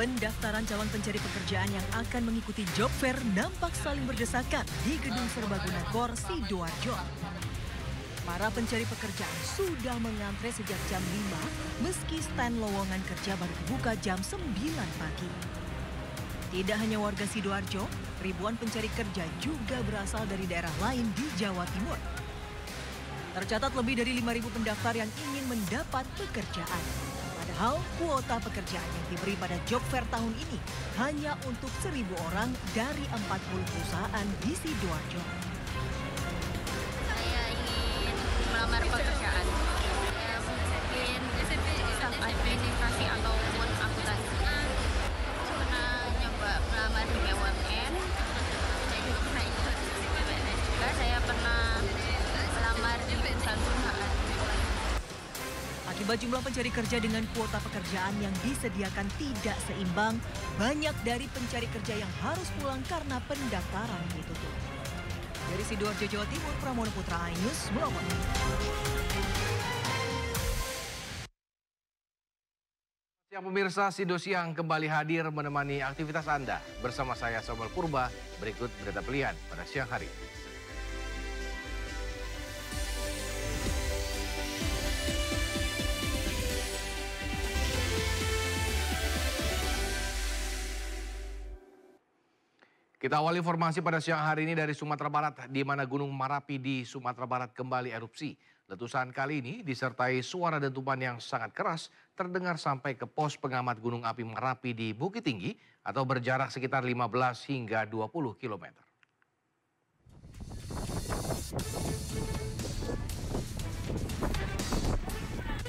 Pendaftaran calon pencari pekerjaan yang akan mengikuti job fair nampak saling berdesakan di Gedung Serbaguna Gor Sidoarjo. Para pencari pekerjaan sudah mengantre sejak jam 5 meski stand lowongan kerja baru dibuka jam 9 pagi. Tidak hanya warga Sidoarjo, ribuan pencari kerja juga berasal dari daerah lain di Jawa Timur. Tercatat lebih dari 5.000 pendaftar yang ingin mendapat pekerjaan. Padahal kuota pekerjaan yang diberi pada job fair tahun ini hanya untuk 1.000 orang dari 40 perusahaan di Sidoarjo. Saya ingin melamar pekerjaan. Mungkin staff administrasi ataupun akuntansi. Pernah nyoba melamar di BUMN. Saya juga pernah ikut. Juga saya pernah melamar di perusahaan perusahaan. Akibat jumlah pencari kerja dengan kuota pekerjaan yang disediakan tidak seimbang, banyak dari pencari kerja yang harus pulang karena pendaftaran ditutup. Dari Sidoarjo, Jawa Timur, Pramono Putra, iNews melaporkan. Siang pemirsa, Sido Siang kembali hadir menemani aktivitas Anda. Bersama saya Samuel Purba, berikut berita pilihan pada siang hari. Kita awali informasi pada siang hari ini dari Sumatera Barat, di mana Gunung Marapi di Sumatera Barat kembali erupsi. Letusan kali ini disertai suara dentuman yang sangat keras terdengar sampai ke pos pengamat Gunung Api Marapi di Bukit Tinggi atau berjarak sekitar 15 hingga 20 km.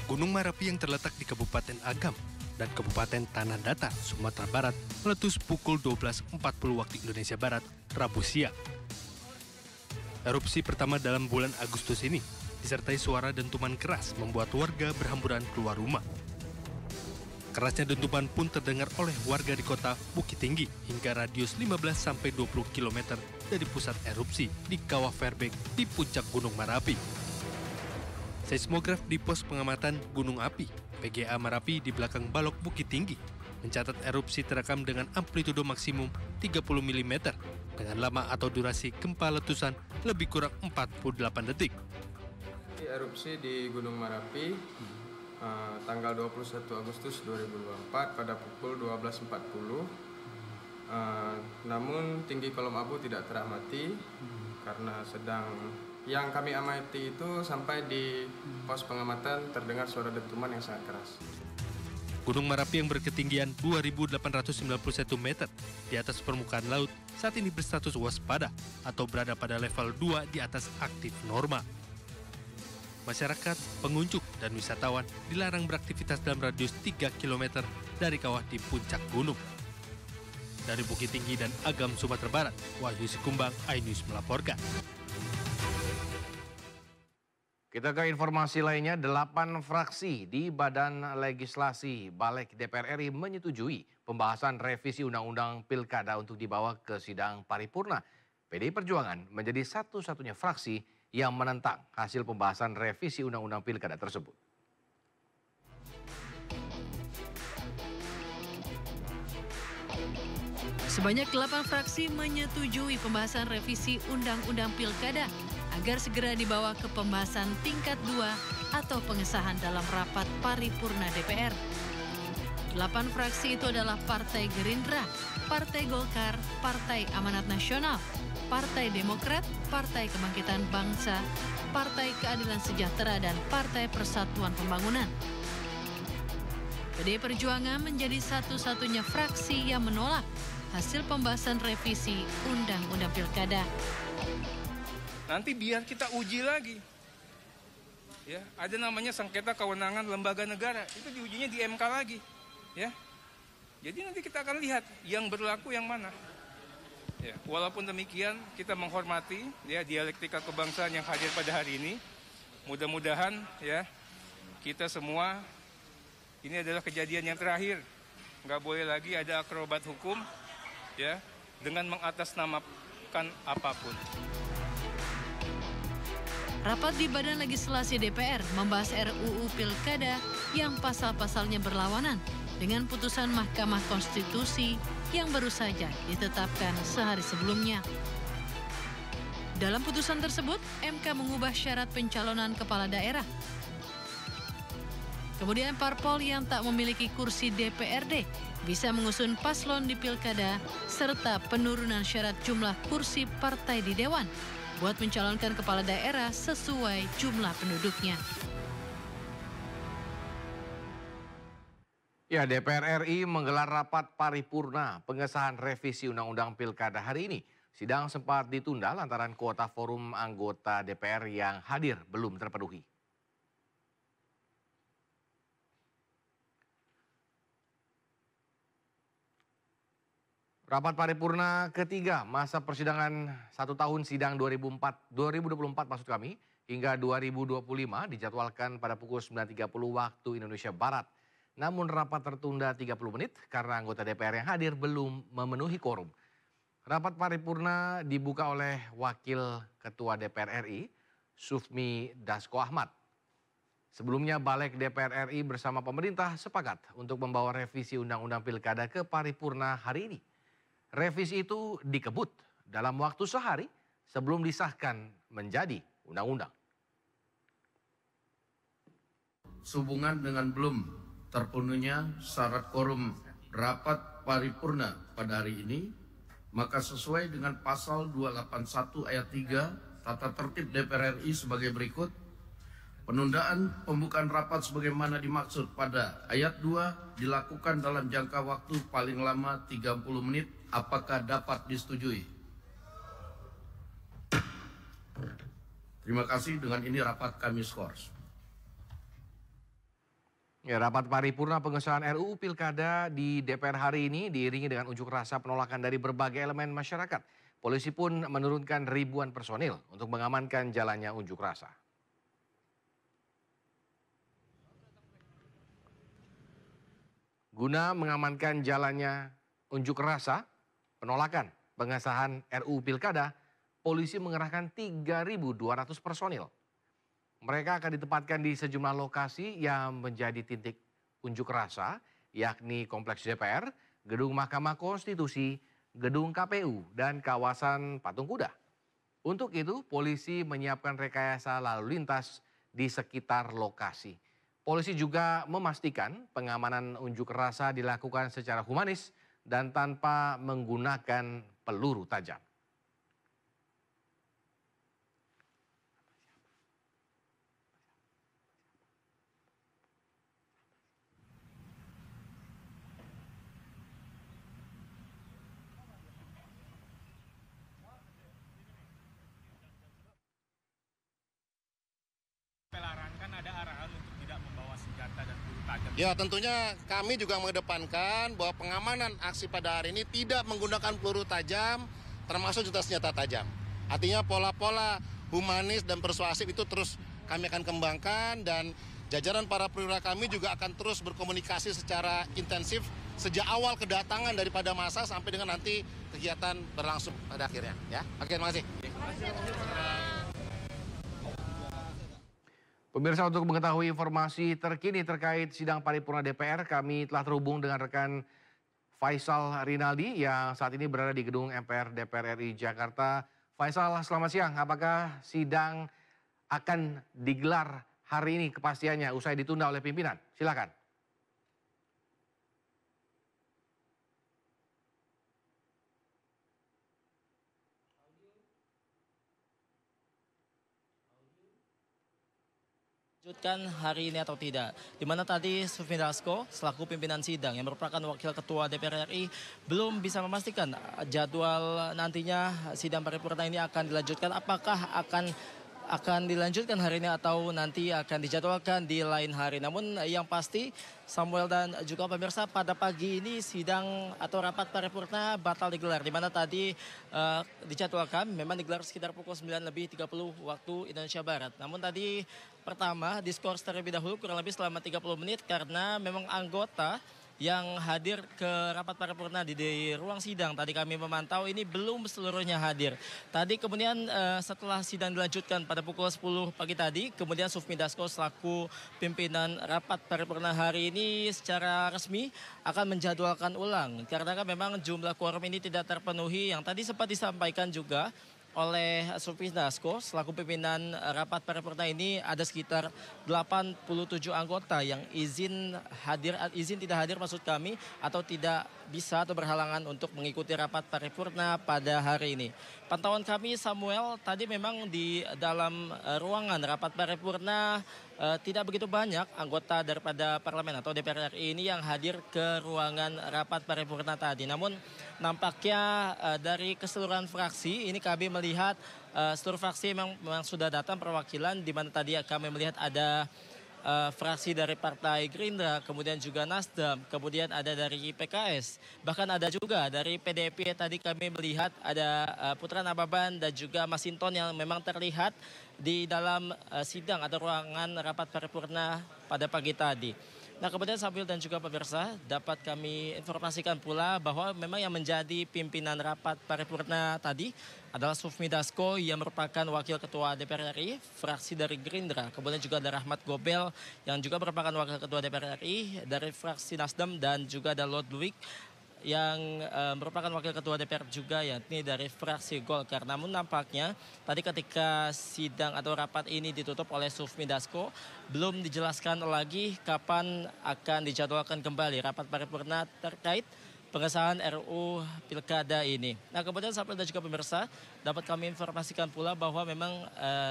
Gunung Marapi yang terletak di Kabupaten Agam dan Kabupaten Tanah Datar, Sumatera Barat, meletus pukul 12.40 waktu Indonesia Barat, Rabu siang. Erupsi pertama dalam bulan Agustus ini disertai suara dentuman keras membuat warga berhamburan keluar rumah. Kerasnya dentuman pun terdengar oleh warga di kota Bukit Tinggi hingga radius 15-20 km dari pusat erupsi di Kawah Fairbank di puncak Gunung Marapi. Seismograf di pos pengamatan Gunung Api PGA Marapi di belakang Balok Bukit Tinggi mencatat erupsi terekam dengan amplitudo maksimum 30 mm dengan lama atau durasi gempa letusan lebih kurang 48 detik. Erupsi di Gunung Marapi tanggal 21 Agustus 2024 pada pukul 12.40. Namun tinggi kolom abu tidak teramati karena yang kami amati itu sampai di pos pengamatan terdengar suara dentuman yang sangat keras. Gunung Marapi yang berketinggian 2.891 meter di atas permukaan laut saat ini berstatus waspada atau berada pada level 2 di atas aktif normal. Masyarakat, pengunjung, dan wisatawan dilarang beraktivitas dalam radius 3 km dari kawah di puncak gunung. Dari Bukit Tinggi dan Agam, Sumatera Barat, Wahyu Sikumbang, iNews melaporkan. Kita ke informasi lainnya, 8 fraksi di Badan Legislasi Balik DPR RI menyetujui pembahasan revisi Undang-Undang Pilkada untuk dibawa ke sidang paripurna. PDI Perjuangan menjadi satu-satunya fraksi yang menentang hasil pembahasan revisi Undang-Undang Pilkada tersebut. Sebanyak 8 fraksi menyetujui pembahasan revisi Undang-Undang Pilkada agar segera dibawa ke pembahasan tingkat 2 atau pengesahan dalam rapat paripurna DPR. 8 fraksi itu adalah Partai Gerindra, Partai Golkar, Partai Amanat Nasional, Partai Demokrat, Partai Kebangkitan Bangsa, Partai Keadilan Sejahtera, dan Partai Persatuan Pembangunan. PDI Perjuangan menjadi satu-satunya fraksi yang menolak hasil pembahasan revisi Undang-Undang Pilkada. Nanti biar kita uji lagi. Ya, ada namanya sengketa kewenangan lembaga negara. Itu diujinya di MK lagi. Ya. Jadi nanti kita akan lihat yang berlaku yang mana. Ya, walaupun demikian kita menghormati ya dialektika kebangsaan yang hadir pada hari ini. Mudah-mudahan ya kita semua ini adalah kejadian yang terakhir. Nggak boleh lagi ada akrobat hukum ya dengan mengatasnamakan apapun. Rapat di Badan Legislasi DPR membahas RUU Pilkada yang pasal-pasalnya berlawanan dengan putusan Mahkamah Konstitusi yang baru saja ditetapkan sehari sebelumnya. Dalam putusan tersebut, MK mengubah syarat pencalonan kepala daerah. Kemudian parpol yang tak memiliki kursi DPRD bisa mengusung paslon di pilkada serta penurunan syarat jumlah kursi partai di Dewan buat mencalonkan kepala daerah sesuai jumlah penduduknya. Ya, DPR RI menggelar rapat paripurna pengesahan revisi Undang-Undang Pilkada hari ini. Sidang sempat ditunda lantaran kuota forum anggota DPR yang hadir belum terpenuhi. Rapat paripurna ketiga masa persidangan 1 tahun sidang 2024 maksud kami hingga 2025 dijadwalkan pada pukul 9.30 waktu Indonesia Barat. Namun rapat tertunda 30 menit karena anggota DPR yang hadir belum memenuhi quorum. Rapat paripurna dibuka oleh Wakil Ketua DPR RI, Sufmi Dasko Ahmad. Sebelumnya Balik DPR RI bersama pemerintah sepakat untuk membawa revisi Undang-Undang Pilkada ke paripurna hari ini. Revisi itu dikebut dalam waktu sehari sebelum disahkan menjadi undang-undang. Sehubungan dengan belum terpenuhnya syarat quorum rapat paripurna pada hari ini, maka sesuai dengan pasal 281 ayat 3 Tata Tertib DPR RI sebagai berikut. Penundaan pembukaan rapat sebagaimana dimaksud pada ayat 2 dilakukan dalam jangka waktu paling lama 30 menit. Apakah dapat disetujui? Terima kasih, dengan ini rapat kami skors. Ya, rapat paripurna pengesahan RUU Pilkada di DPR hari ini diiringi dengan unjuk rasa penolakan dari berbagai elemen masyarakat. Polisi pun menurunkan ribuan personil untuk mengamankan jalannya unjuk rasa. Guna mengamankan jalannya unjuk rasa penolakan pengesahan RUU Pilkada, polisi mengerahkan 3.200 personil. Mereka akan ditempatkan di sejumlah lokasi yang menjadi titik unjuk rasa, yakni Kompleks DPR, Gedung Mahkamah Konstitusi, Gedung KPU, dan kawasan Patung Kuda. Untuk itu, polisi menyiapkan rekayasa lalu lintas di sekitar lokasi. Polisi juga memastikan pengamanan unjuk rasa dilakukan secara humanis dan tanpa menggunakan peluru tajam. Pelarangan kan ada arahan untuk tidak membawa senjata dan peluru tajam. Ya, tentunya kami juga mengedepankan bahwa pengamanan aksi pada hari ini tidak menggunakan peluru tajam, termasuk juga senjata tajam. Artinya pola-pola humanis dan persuasif itu terus kami akan kembangkan, dan jajaran para perwira kami juga akan terus berkomunikasi secara intensif sejak awal kedatangan daripada massa sampai dengan nanti kegiatan berlangsung pada akhirnya. Ya, oke, terima kasih. Pemirsa, untuk mengetahui informasi terkini terkait sidang paripurna DPR, kami telah terhubung dengan rekan Faisal Rinaldi yang saat ini berada di gedung MPR DPR RI Jakarta. Faisal, selamat siang. Apakah sidang akan digelar hari ini kepastiannya usai ditunda oleh pimpinan? Silakan. Lanjutkan hari ini atau tidak. Di mana tadi Sufmi Dasko selaku pimpinan sidang yang merupakan wakil ketua DPR RI belum bisa memastikan jadwal nantinya sidang paripurna ini akan dilanjutkan. Apakah akan dilanjutkan hari ini atau nanti akan dijadwalkan di lain hari. Namun yang pasti Samuel dan juga pemirsa, pada pagi ini sidang atau rapat paripurna batal digelar. Di mana tadi dijadwalkan memang digelar sekitar pukul 9:30 waktu Indonesia Barat. Namun tadi pertama diskors terlebih dahulu kurang lebih selama 30 menit karena memang anggota yang hadir ke rapat paripurna di ruang sidang. Tadi kami memantau ini belum seluruhnya hadir. Tadi kemudian setelah sidang dilanjutkan pada pukul 10 pagi tadi, kemudian Sufmi Dasko selaku pimpinan rapat paripurna hari ini secara resmi akan menjadwalkan ulang. Karena kan memang jumlah quorum ini tidak terpenuhi yang tadi sempat disampaikan juga oleh Sufmi Dasko selaku pimpinan rapat paripurna ini ada sekitar 87 anggota yang izin tidak hadir maksud kami atau tidak bisa atau berhalangan untuk mengikuti rapat paripurna pada hari ini. Pantauan kami Samuel tadi memang di dalam ruangan rapat paripurna tidak begitu banyak anggota daripada parlemen atau DPR RI ini yang hadir ke ruangan rapat paripurna tadi. Namun nampaknya dari keseluruhan fraksi ini kami melihat seluruh fraksi memang sudah datang perwakilan, di mana tadi kami melihat ada fraksi dari Partai Gerindra, kemudian juga Nasdem, kemudian ada dari PKS, bahkan ada juga dari PDIP. Tadi kami melihat ada Putra Nababan dan juga Masinton yang memang terlihat di dalam sidang atau ruangan rapat paripurna pada pagi tadi. Nah kemudian sambil dan juga pemirsa dapat kami informasikan pula bahwa memang yang menjadi pimpinan rapat paripurna tadi adalah Sufmi Dasko yang merupakan wakil ketua DPR RI, fraksi dari Gerindra. Kemudian juga ada Rahmat Gobel yang juga merupakan wakil ketua DPR RI dari fraksi Nasdem, dan juga ada Ludwig yang merupakan wakil ketua DPR juga yakni dari fraksi Golkar. Namun nampaknya tadi ketika sidang atau rapat ini ditutup oleh Sufmi Dasko belum dijelaskan lagi kapan akan dijadwalkan kembali rapat paripurna terkait pengesahan RUU Pilkada ini. Nah kemudian sampai dan juga pemirsa dapat kami informasikan pula bahwa memang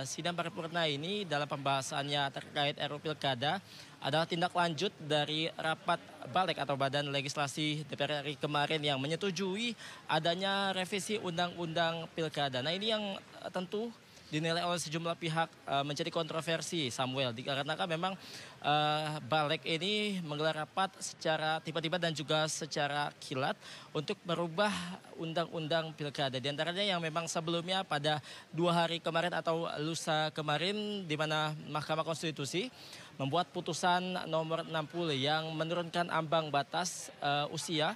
sidang paripurna ini dalam pembahasannya terkait RUU Pilkada adalah tindak lanjut dari rapat Balek atau Badan Legislasi DPR RI kemarin yang menyetujui adanya revisi Undang-Undang Pilkada. Nah ini yang tentu dinilai oleh sejumlah pihak menjadi kontroversi, Samuel, dikarenakan memang Balek ini menggelar rapat secara tiba-tiba dan juga secara kilat untuk merubah undang-undang pilkada. Di antaranya yang memang sebelumnya pada 2 hari kemarin atau lusa kemarin, di mana Mahkamah Konstitusi membuat putusan nomor 60 yang menurunkan ambang batas usia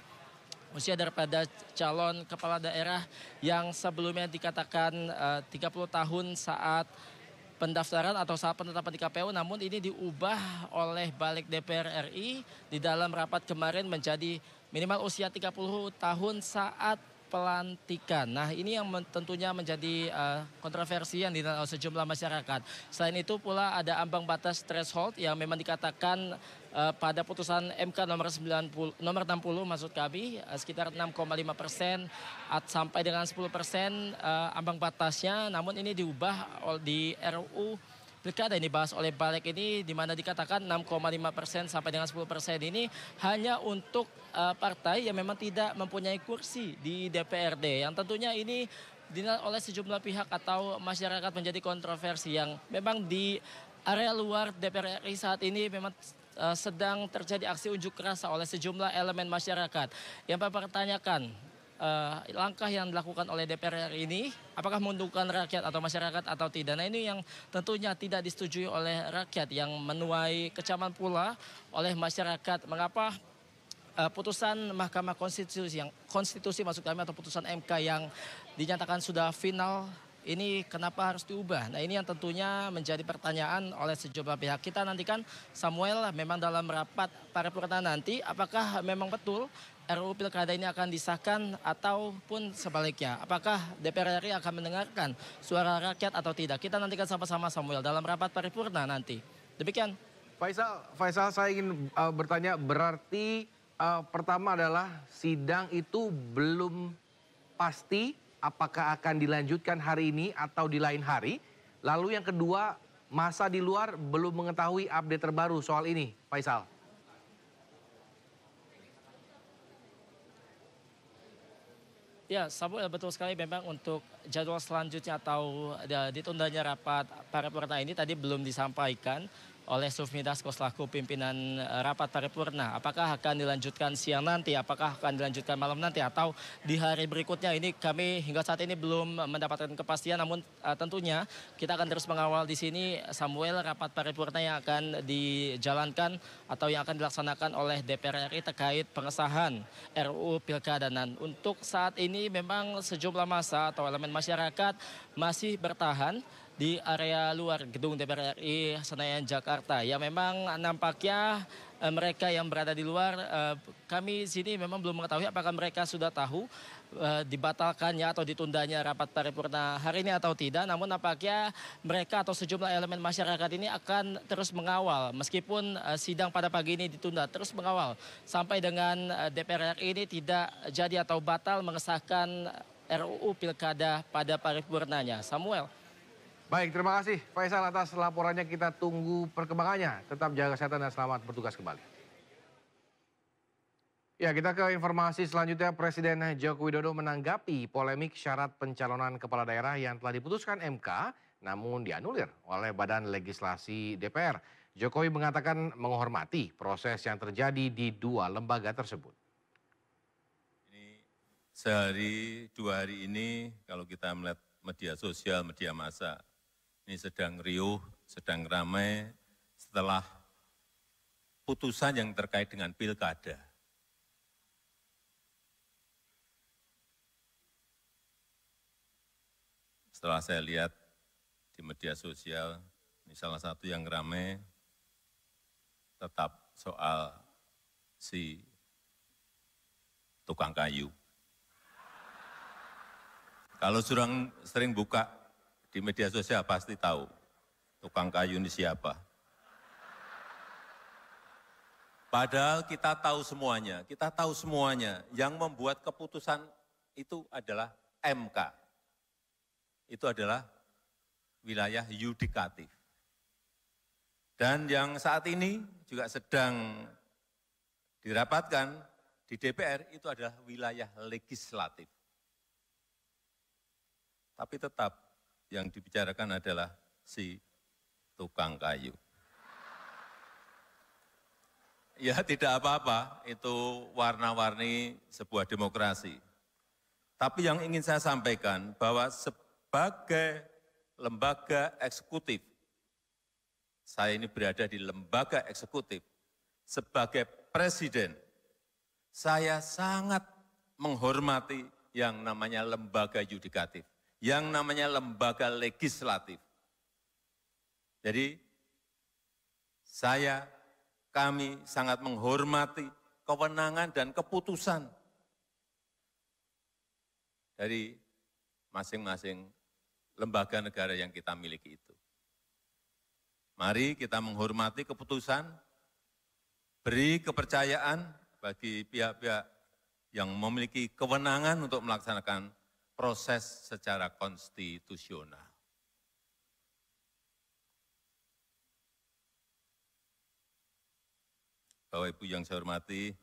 daripada calon kepala daerah yang sebelumnya dikatakan 30 tahun saat pendaftaran atau saat penetapan di KPU, namun ini diubah oleh Balik DPR RI di dalam rapat kemarin menjadi minimal usia 30 tahun saat pelantikan. Nah ini yang tentunya menjadi kontroversi yang dinilai oleh sejumlah masyarakat. Selain itu pula ada ambang batas threshold yang memang dikatakan pada putusan MK nomor 60 maksud kami sekitar 6,5% sampai dengan 10% ambang batasnya. Namun ini diubah di RUU Pilkada ini bahas oleh Balek ini, di mana dikatakan 6,5% sampai dengan 10% ini hanya untuk partai yang memang tidak mempunyai kursi di DPRD, yang tentunya ini dinilai oleh sejumlah pihak atau masyarakat menjadi kontroversi yang memang di area luar DPR RI saat ini memang sedang terjadi aksi unjuk rasa oleh sejumlah elemen masyarakat yang mempertanyakan langkah yang dilakukan oleh DPR RI ini apakah menguntungkan rakyat atau masyarakat atau tidak. Nah ini yang tentunya tidak disetujui oleh rakyat, yang menuai kecaman pula oleh masyarakat. Mengapa putusan Mahkamah Konstitusi maksud kami atau putusan MK yang dinyatakan sudah final ini kenapa harus diubah? Nah ini yang tentunya menjadi pertanyaan oleh sejumlah pihak. Kita nantikan Samuel memang dalam rapat paripurna nanti apakah memang betul RUU Pilkada ini akan disahkan ataupun sebaliknya. Apakah DPR RI akan mendengarkan suara rakyat atau tidak? Kita nantikan sama-sama Samuel dalam rapat paripurna nanti. Demikian. Faisal saya ingin bertanya, berarti pertama adalah sidang itu belum pasti apakah akan dilanjutkan hari ini atau di lain hari. Lalu yang kedua, masa di luar belum mengetahui update terbaru soal ini, Faisal. Ya, Samuel, betul sekali memang untuk jadwal selanjutnya atau ditundanya rapat paripurna ini tadi belum disampaikan. oleh Sufmi Dasko selaku pimpinan rapat paripurna. Apakah akan dilanjutkan siang nanti, apakah akan dilanjutkan malam nanti, atau di hari berikutnya, ini kami hingga saat ini belum mendapatkan kepastian. Namun tentunya kita akan terus mengawal di sini, Samuel, rapat paripurna yang akan dijalankan atau yang akan dilaksanakan oleh DPR RI terkait pengesahan RUU Pilkada. Dan untuk saat ini memang sejumlah massa atau elemen masyarakat masih bertahan di area luar gedung DPR RI Senayan, Jakarta. Ya memang nampaknya mereka yang berada di luar, kami sini memang belum mengetahui apakah mereka sudah tahu dibatalkannya atau ditundanya rapat paripurna hari ini atau tidak. Namun nampaknya mereka atau sejumlah elemen masyarakat ini akan terus mengawal, meskipun sidang pada pagi ini ditunda, terus mengawal sampai dengan DPR RI ini tidak jadi atau batal mengesahkan RUU Pilkada pada paripurnanya. Samuel. Baik, terima kasih Faisal atas laporannya. Kita tunggu perkembangannya. Tetap jaga kesehatan dan selamat bertugas kembali. Ya, kita ke informasi selanjutnya. Presiden Joko Widodo menanggapi polemik syarat pencalonan kepala daerah yang telah diputuskan MK namun dianulir oleh Badan Legislasi DPR. Jokowi mengatakan menghormati proses yang terjadi di dua lembaga tersebut. Sehari, 2 hari ini kalau kita melihat media sosial, media massa, ini sedang riuh, sedang ramai setelah putusan yang terkait dengan pilkada. Setelah saya lihat di media sosial, ini salah satu yang ramai tetap soal si tukang kayu. Kalau sering buka di media sosial pasti tahu tukang kayu ini siapa. Padahal kita tahu semuanya, yang membuat keputusan itu adalah MK. Itu adalah wilayah yudikatif. Dan yang saat ini juga sedang dirapatkan di DPR itu adalah wilayah legislatif. Tapi tetap yang dibicarakan adalah si tukang kayu. Ya tidak apa-apa, itu warna-warni sebuah demokrasi. Tapi yang ingin saya sampaikan bahwa sebagai lembaga eksekutif, saya ini berada di lembaga eksekutif, sebagai presiden, saya sangat menghormati yang namanya lembaga yudikatif, yang namanya lembaga legislatif. Jadi kami sangat menghormati kewenangan dan keputusan dari masing-masing lembaga negara yang kita miliki itu. Mari kita menghormati keputusan, beri kepercayaan bagi pihak-pihak yang memiliki kewenangan untuk melaksanakan proses secara konstitusional. Bapak Ibu yang saya hormati,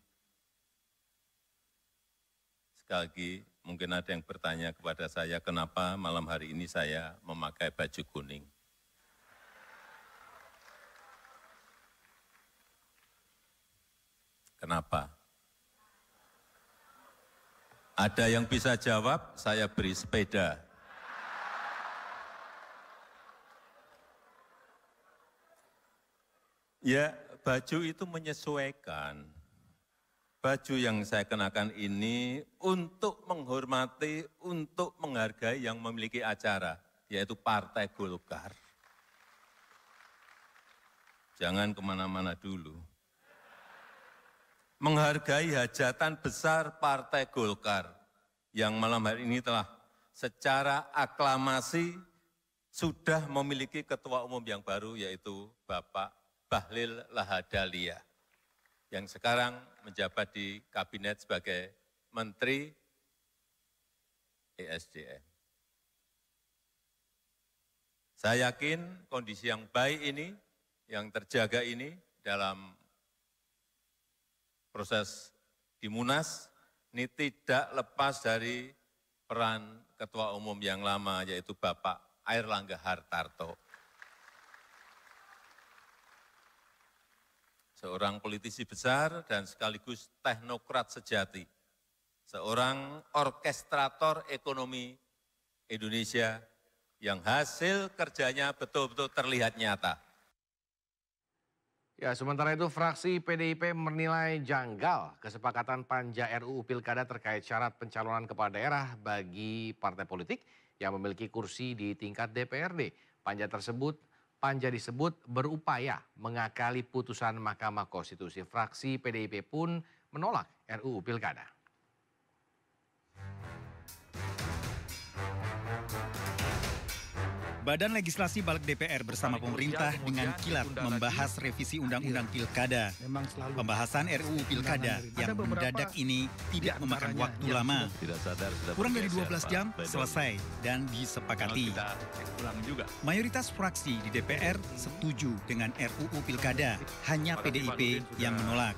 sekali lagi mungkin ada yang bertanya kepada saya kenapa malam hari ini saya memakai baju kuning. Kenapa? Ada yang bisa jawab, saya beri sepeda. Ya, baju itu menyesuaikan. Baju yang saya kenakan ini untuk menghormati, untuk menghargai yang memiliki acara, yaitu Partai Golkar. Jangan kemana-mana dulu. Menghargai hajatan besar Partai Golkar yang malam hari ini telah secara aklamasi sudah memiliki ketua umum yang baru, yaitu Bapak Bahlil Lahadalia, yang sekarang menjabat di kabinet sebagai Menteri ESDM. Saya yakin kondisi yang baik ini, yang terjaga ini dalam proses di Munas, ini tidak lepas dari peran Ketua Umum yang lama, yaitu Bapak Airlangga Hartarto. seorang politisi besar dan sekaligus teknokrat sejati, seorang orkestrator ekonomi Indonesia yang hasil kerjanya betul-betul terlihat nyata. Ya, sementara itu fraksi PDIP menilai janggal kesepakatan Panja RUU Pilkada terkait syarat pencalonan kepala daerah bagi partai politik yang memiliki kursi di tingkat DPRD. Panja disebut berupaya mengakali putusan Mahkamah Konstitusi. Fraksi PDIP pun menolak RUU Pilkada. Badan Legislasi Balik DPR bersama pemerintah dengan kilat membahas revisi Undang-Undang Pilkada. Pembahasan RUU Pilkada yang mendadak ini tidak memakan waktu lama. Kurang dari 12 jam selesai dan disepakati. Mayoritas fraksi di DPR setuju dengan RUU Pilkada, hanya PDIP yang menolak.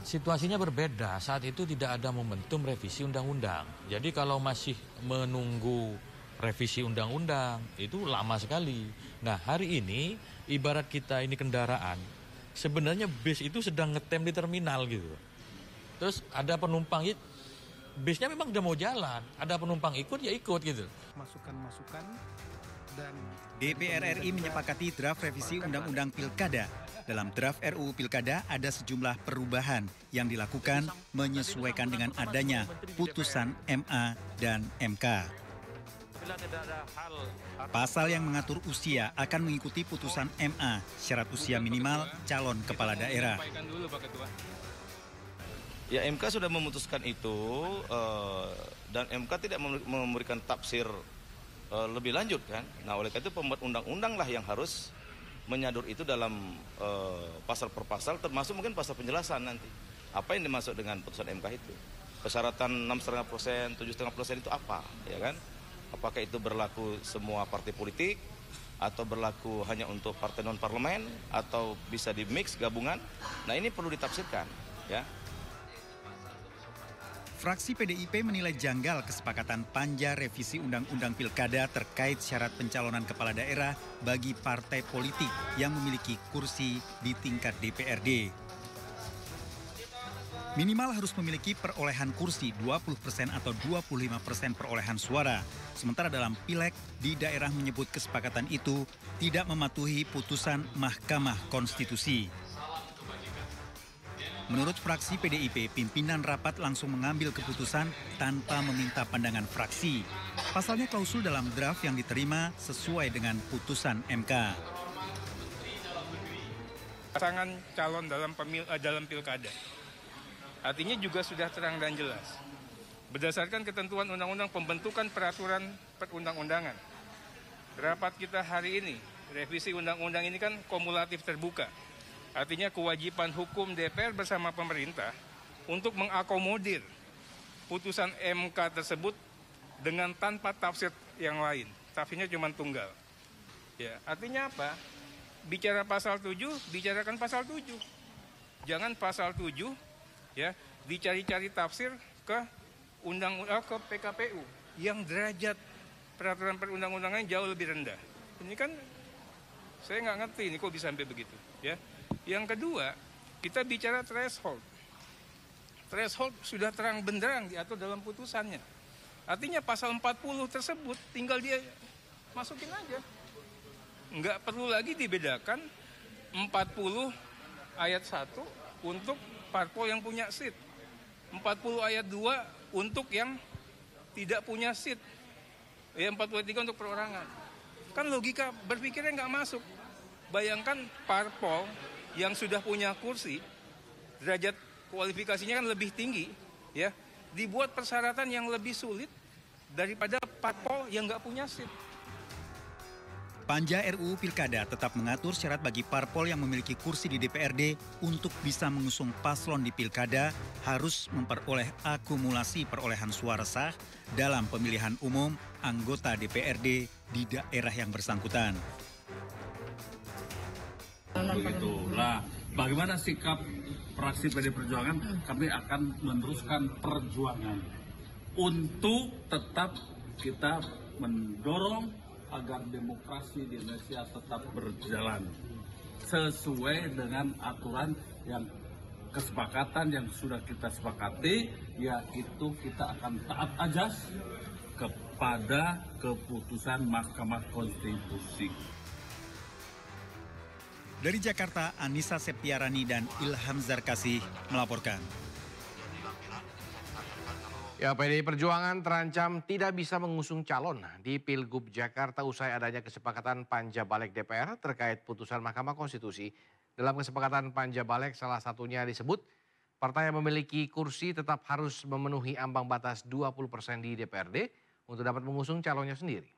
Situasinya berbeda, saat itu tidak ada momentum revisi undang-undang. Jadi kalau masih menunggu revisi undang-undang itu lama sekali. Nah, hari ini ibarat kita ini kendaraan, sebenarnya bis itu sedang ngetem di terminal gitu. Terus ada penumpang, bisnya memang udah mau jalan, ada penumpang ikut ya ikut gitu. Masukan-masukan dan DPR RI menyepakati draft revisi Undang-Undang Pilkada. Dalam draft RUU Pilkada ada sejumlah perubahan yang dilakukan menyesuaikan dengan adanya putusan MA dan MK. Pasal yang mengatur usia akan mengikuti putusan MA, syarat usia minimal calon kepala daerah. Ya, MK sudah memutuskan itu dan MK tidak memberikan tafsir lebih lanjut kan. Nah, oleh karena itu pembuat undang-undang lah yang harus menyadur itu dalam pasal per pasal, termasuk mungkin pasal penjelasan nanti. Apa yang dimaksud dengan putusan MK itu? Persyaratan 6,5%, 7,5% itu apa, ya kan? Apakah itu berlaku semua partai politik, atau berlaku hanya untuk partai non-parlemen, atau bisa di-mix gabungan? Nah, ini perlu ditafsirkan, ya. Fraksi PDIP menilai janggal kesepakatan Panja revisi Undang-Undang Pilkada terkait syarat pencalonan kepala daerah bagi partai politik yang memiliki kursi di tingkat DPRD. Minimal harus memiliki perolehan kursi 20% atau 25% perolehan suara. Sementara dalam pileg di daerah menyebut kesepakatan itu tidak mematuhi putusan Mahkamah Konstitusi. Menurut fraksi PDIP, pimpinan rapat langsung mengambil keputusan tanpa meminta pandangan fraksi. Pasalnya klausul dalam draft yang diterima sesuai dengan putusan MK. Pasangan calon dalam pilkada. Artinya juga sudah terang dan jelas. Berdasarkan ketentuan undang-undang pembentukan peraturan perundang-undangan. Rapat kita hari ini, revisi undang-undang ini kan kumulatif terbuka. Artinya kewajiban hukum DPR bersama pemerintah untuk mengakomodir putusan MK tersebut dengan tanpa tafsir yang lain. Tafsirnya cuma tunggal. Ya, artinya apa? Bicara pasal 7, bicarakan pasal 7. Jangan pasal 7 ya dicari-cari tafsir ke ke PKPU yang derajat peraturan perundang-undangan jauh lebih rendah. Ini kan saya nggak ngerti ini kok bisa sampai begitu, ya. Yang kedua, kita bicara threshold. Threshold sudah terang benderang diatur dalam putusannya. Artinya pasal 40 tersebut tinggal dia masukin aja. Nggak perlu lagi dibedakan 40 ayat 1 untuk parpol yang punya seat. 40 ayat 2 untuk yang tidak punya seat. Ya, 43 untuk perorangan. Kan logika berpikirnya nggak masuk. Bayangkan parpol yang sudah punya kursi, derajat kualifikasinya kan lebih tinggi, ya, dibuat persyaratan yang lebih sulit daripada parpol yang nggak punya seat. Panja RUU Pilkada tetap mengatur syarat bagi parpol yang memiliki kursi di DPRD untuk bisa mengusung paslon di Pilkada harus memperoleh akumulasi perolehan suara sah dalam pemilihan umum anggota DPRD di daerah yang bersangkutan. Begitu. Nah, bagaimana sikap fraksi PD Perjuangan? Kami akan meneruskan perjuangan untuk tetap kita mendorong agar demokrasi di Indonesia tetap berjalan. sesuai dengan aturan yang kesepakatan yang sudah kita sepakati, yaitu kita akan taat ajas kepada keputusan Mahkamah Konstitusi. Dari Jakarta, Anissa Septiarani dan Ilham Zarkasih melaporkan. Ya, PDI Perjuangan terancam tidak bisa mengusung calon di Pilgub Jakarta usai adanya kesepakatan Panja Balek DPR terkait putusan Mahkamah Konstitusi. Dalam kesepakatan Panja Balek salah satunya disebut partai yang memiliki kursi tetap harus memenuhi ambang batas 20% di DPRD untuk dapat mengusung calonnya sendiri.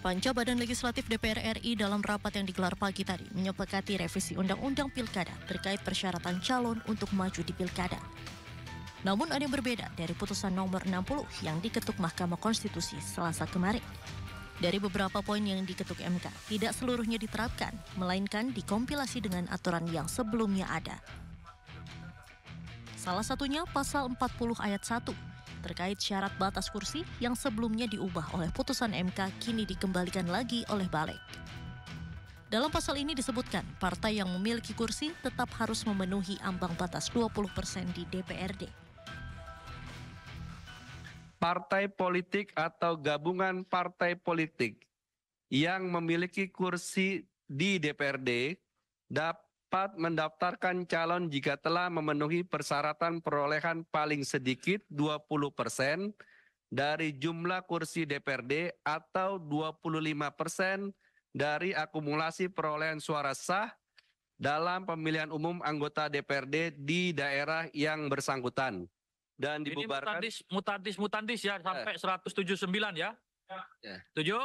Panja Badan Legislatif DPR RI dalam rapat yang digelar pagi tadi menyepakati revisi Undang-Undang Pilkada terkait persyaratan calon untuk maju di Pilkada. Namun ada yang berbeda dari putusan nomor 60 yang diketuk Mahkamah Konstitusi Selasa kemarin. Dari beberapa poin yang diketuk MK, tidak seluruhnya diterapkan, melainkan dikompilasi dengan aturan yang sebelumnya ada. Salah satunya pasal 40 ayat 1, terkait syarat batas kursi yang sebelumnya diubah oleh putusan MK kini dikembalikan lagi oleh Balek. Dalam pasal ini disebutkan, partai yang memiliki kursi tetap harus memenuhi ambang batas 20% di DPRD. Partai politik atau gabungan partai politik yang memiliki kursi di DPRD dapat mendaftarkan calon jika telah memenuhi persyaratan perolehan paling sedikit 20% dari jumlah kursi DPRD atau 25% dari akumulasi perolehan suara sah dalam pemilihan umum anggota DPRD di daerah yang bersangkutan. Dan dibubarkan. Ini mutandis ya sampai 179 ya. Setuju?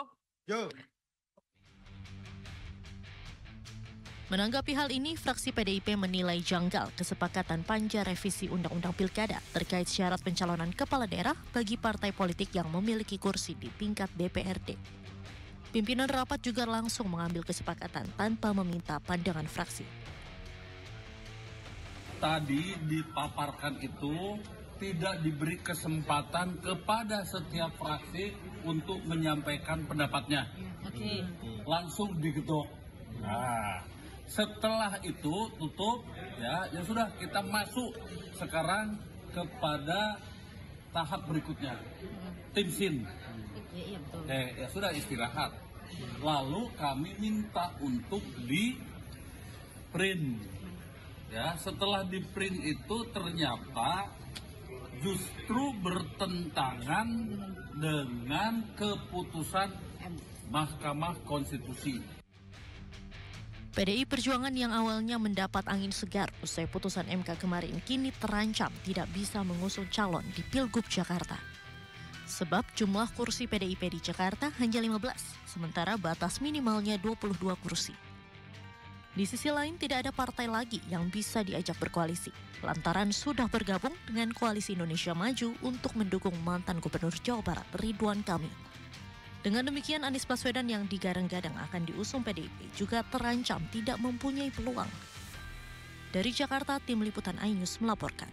Menanggapi hal ini, fraksi PDIP menilai janggal kesepakatan Panja revisi Undang-Undang Pilkada terkait syarat pencalonan kepala daerah bagi partai politik yang memiliki kursi di tingkat DPRD. Pimpinan rapat juga langsung mengambil kesepakatan tanpa meminta pandangan fraksi. Tadi dipaparkan itu tidak diberi kesempatan kepada setiap fraksi untuk menyampaikan pendapatnya. Langsung diketok. Nah, setelah itu tutup, ya sudah kita masuk sekarang kepada tahap berikutnya. Tim SIN. Ya sudah istirahat. Lalu kami minta untuk di print. Ya, setelah di print itu ternyata justru bertentangan dengan keputusan Mahkamah Konstitusi. PDI Perjuangan yang awalnya mendapat angin segar usai putusan MK kemarin kini terancam tidak bisa mengusung calon di Pilgub Jakarta. Sebab jumlah kursi PDIP di Jakarta hanya 15, sementara batas minimalnya 22 kursi. Di sisi lain tidak ada partai lagi yang bisa diajak berkoalisi, lantaran sudah bergabung dengan Koalisi Indonesia Maju untuk mendukung mantan Gubernur Jawa Barat Ridwan Kamil. Dengan demikian Anies Baswedan yang digadang-gadang akan diusung PDIP juga terancam tidak mempunyai peluang. Dari Jakarta, Tim Liputan iNews melaporkan.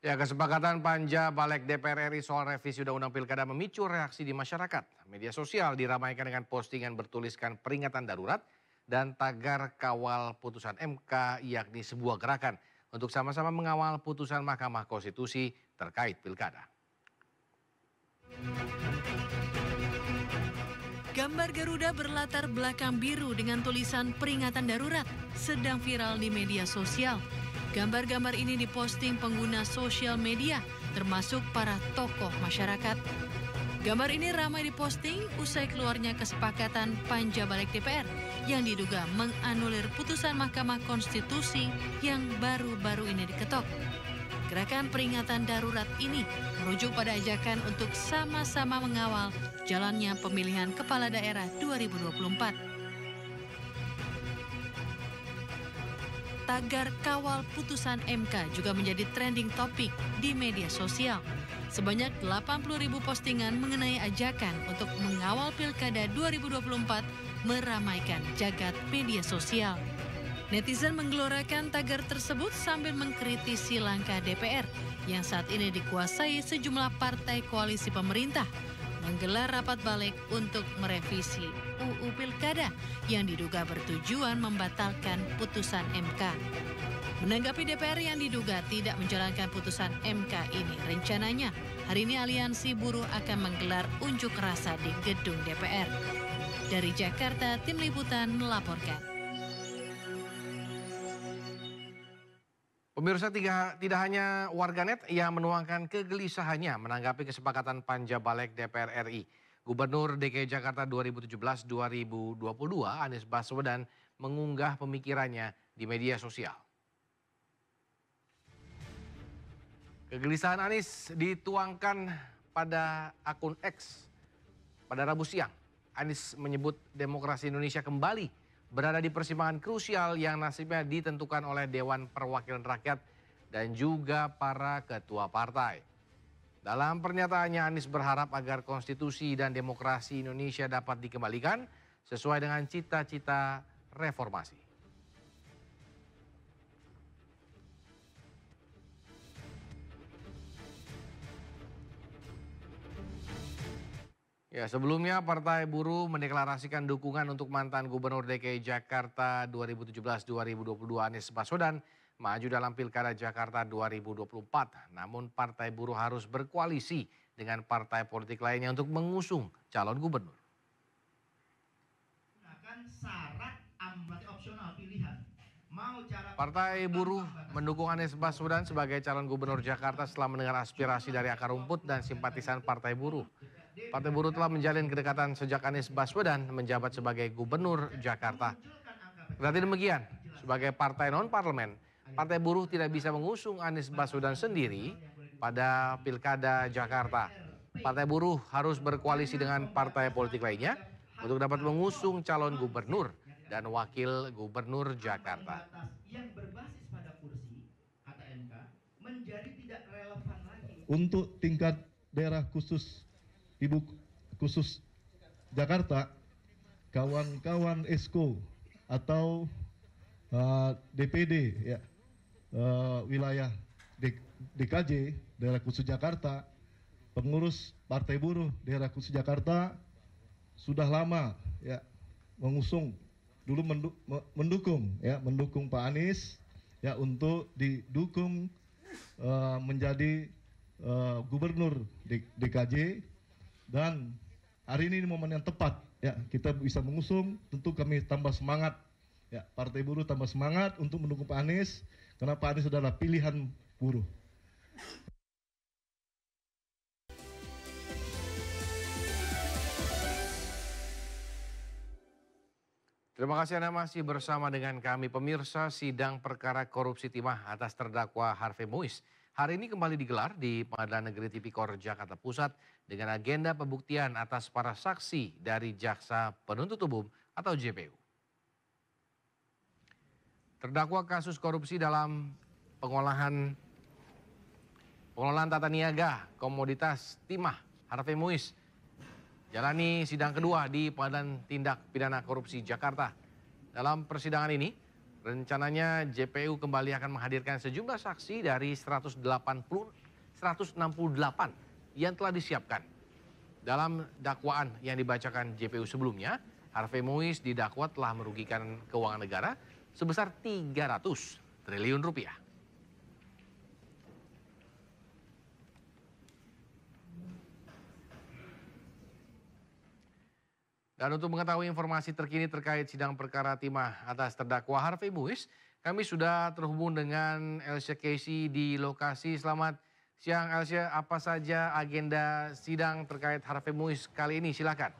Ya, kesepakatan Panja Balek DPR RI soal revisi Undang-Undang Pilkada memicu reaksi di masyarakat. Media sosial diramaikan dengan postingan bertuliskan peringatan darurat dan tagar kawal putusan MK, yakni sebuah gerakan untuk sama-sama mengawal putusan Mahkamah Konstitusi terkait Pilkada. Gambar Garuda berlatar belakang biru dengan tulisan peringatan darurat sedang viral di media sosial. Gambar-gambar ini diposting pengguna sosial media, termasuk para tokoh masyarakat. Gambar ini ramai diposting usai keluarnya kesepakatan Panja Balek DPR yang diduga menganulir putusan Mahkamah Konstitusi yang baru-baru ini diketok. Gerakan peringatan darurat ini merujuk pada ajakan untuk sama-sama mengawal jalannya pemilihan kepala daerah 2024. Tagar kawal putusan MK juga menjadi trending topik di media sosial. Sebanyak 80.000 postingan mengenai ajakan untuk mengawal Pilkada 2024 meramaikan jagat media sosial. Netizen menggelorakan tagar tersebut sambil mengkritisi langkah DPR yang saat ini dikuasai sejumlah partai koalisi pemerintah menggelar rapat balik untuk merevisi UU Pilkada yang diduga bertujuan membatalkan putusan MK. Menanggapi DPR yang diduga tidak menjalankan putusan MK ini, rencananya hari ini Aliansi Buruh akan menggelar unjuk rasa di gedung DPR. Dari Jakarta, Tim Liputan melaporkan. Pemirsa, tidak hanya warganet yang menuangkan kegelisahannya menanggapi kesepakatan panja balik DPR RI. Gubernur DKI Jakarta 2017-2022 Anies Baswedan mengunggah pemikirannya di media sosial. Kegelisahan Anies dituangkan pada akun X pada Rabu siang. Anies menyebut demokrasi Indonesia kembali berada di persimpangan krusial yang nasibnya ditentukan oleh Dewan Perwakilan Rakyat dan juga para ketua partai. Dalam pernyataannya, Anies berharap agar konstitusi dan demokrasi Indonesia dapat dikembalikan sesuai dengan cita-cita reformasi. Ya, sebelumnya Partai Buruh mendeklarasikan dukungan untuk mantan Gubernur DKI Jakarta 2017-2022 Anies Baswedan maju dalam Pilkada Jakarta 2024. Namun Partai Buruh harus berkoalisi dengan partai politik lainnya untuk mengusung calon gubernur. Partai Buruh mendukung Anies Baswedan sebagai calon gubernur Jakarta setelah mendengar aspirasi dari akar rumput dan simpatisan Partai Buruh. Partai Buruh telah menjalin kedekatan sejak Anies Baswedan menjabat sebagai gubernur Jakarta. Berarti demikian, sebagai partai non-parlemen, Partai Buruh tidak bisa mengusung Anies Baswedan sendiri pada Pilkada Jakarta. Partai Buruh harus berkoalisi dengan partai politik lainnya untuk dapat mengusung calon gubernur dan wakil gubernur Jakarta. Untuk tingkat daerah khusus Ibu khusus Jakarta, kawan-kawan ESKO atau DPD ya, wilayah DKJ daerah khusus Jakarta, pengurus Partai Buruh daerah khusus Jakarta sudah lama ya mengusung dulu mendukung Pak Anies ya untuk didukung menjadi gubernur DKJ. Dan hari ini momen yang tepat ya kita bisa mengusung, tentu kami tambah semangat ya, Partai Buruh tambah semangat untuk mendukung Pak Anies karena Pak Anies adalah pilihan buruh. Terima kasih Anda masih bersama dengan kami. Pemirsa, sidang perkara korupsi timah atas terdakwa Harvey Muiz hari ini kembali digelar di Pengadilan Negeri Tipikor Jakarta Pusat dengan agenda pembuktian atas para saksi dari Jaksa Penuntut Umum atau JPU. Terdakwa kasus korupsi dalam pengelolaan tata niaga komoditas timah Harvey Muiz jalani sidang kedua di Pengadilan Tindak Pidana Korupsi Jakarta. Dalam persidangan ini, rencananya JPU kembali akan menghadirkan sejumlah saksi dari 168 yang telah disiapkan. Dalam dakwaan yang dibacakan JPU sebelumnya, Harvey Muiz didakwa telah merugikan keuangan negara sebesar 300 triliun rupiah. Dan untuk mengetahui informasi terkini terkait sidang perkara timah atas terdakwa Harvey Muiz, kami sudah terhubung dengan Elsia Casey di lokasi. Selamat siang Elsia, apa saja agenda sidang terkait Harvey Muiz kali ini? Silakan.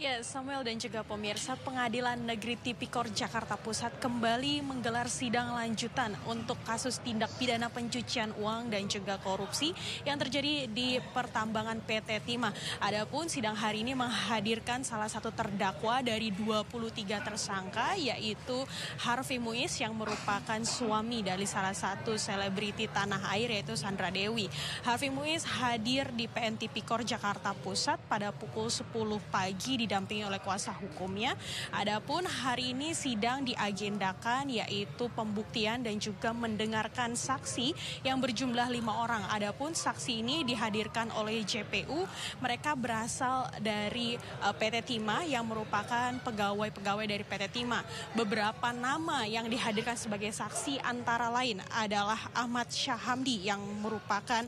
Ya, Samuel dan juga pemirsa, Pengadilan Negeri Tipikor Jakarta Pusat kembali menggelar sidang lanjutan untuk kasus tindak pidana pencucian uang dan juga korupsi yang terjadi di pertambangan PT Timah. Adapun sidang hari ini menghadirkan salah satu terdakwa dari 23 tersangka, yaitu Harvey Muiz yang merupakan suami dari salah satu selebriti tanah air, yaitu Sandra Dewi. Harvey Muiz hadir di PN Tipikor Jakarta Pusat pada pukul 10 pagi di didampingi oleh kuasa hukumnya. Adapun hari ini sidang diagendakan yaitu pembuktian dan juga mendengarkan saksi yang berjumlah 5 orang. Adapun saksi ini dihadirkan oleh JPU. Mereka berasal dari PT Timah yang merupakan pegawai-pegawai dari PT Timah. Beberapa nama yang dihadirkan sebagai saksi antara lain adalah Ahmad Syahamdi yang merupakan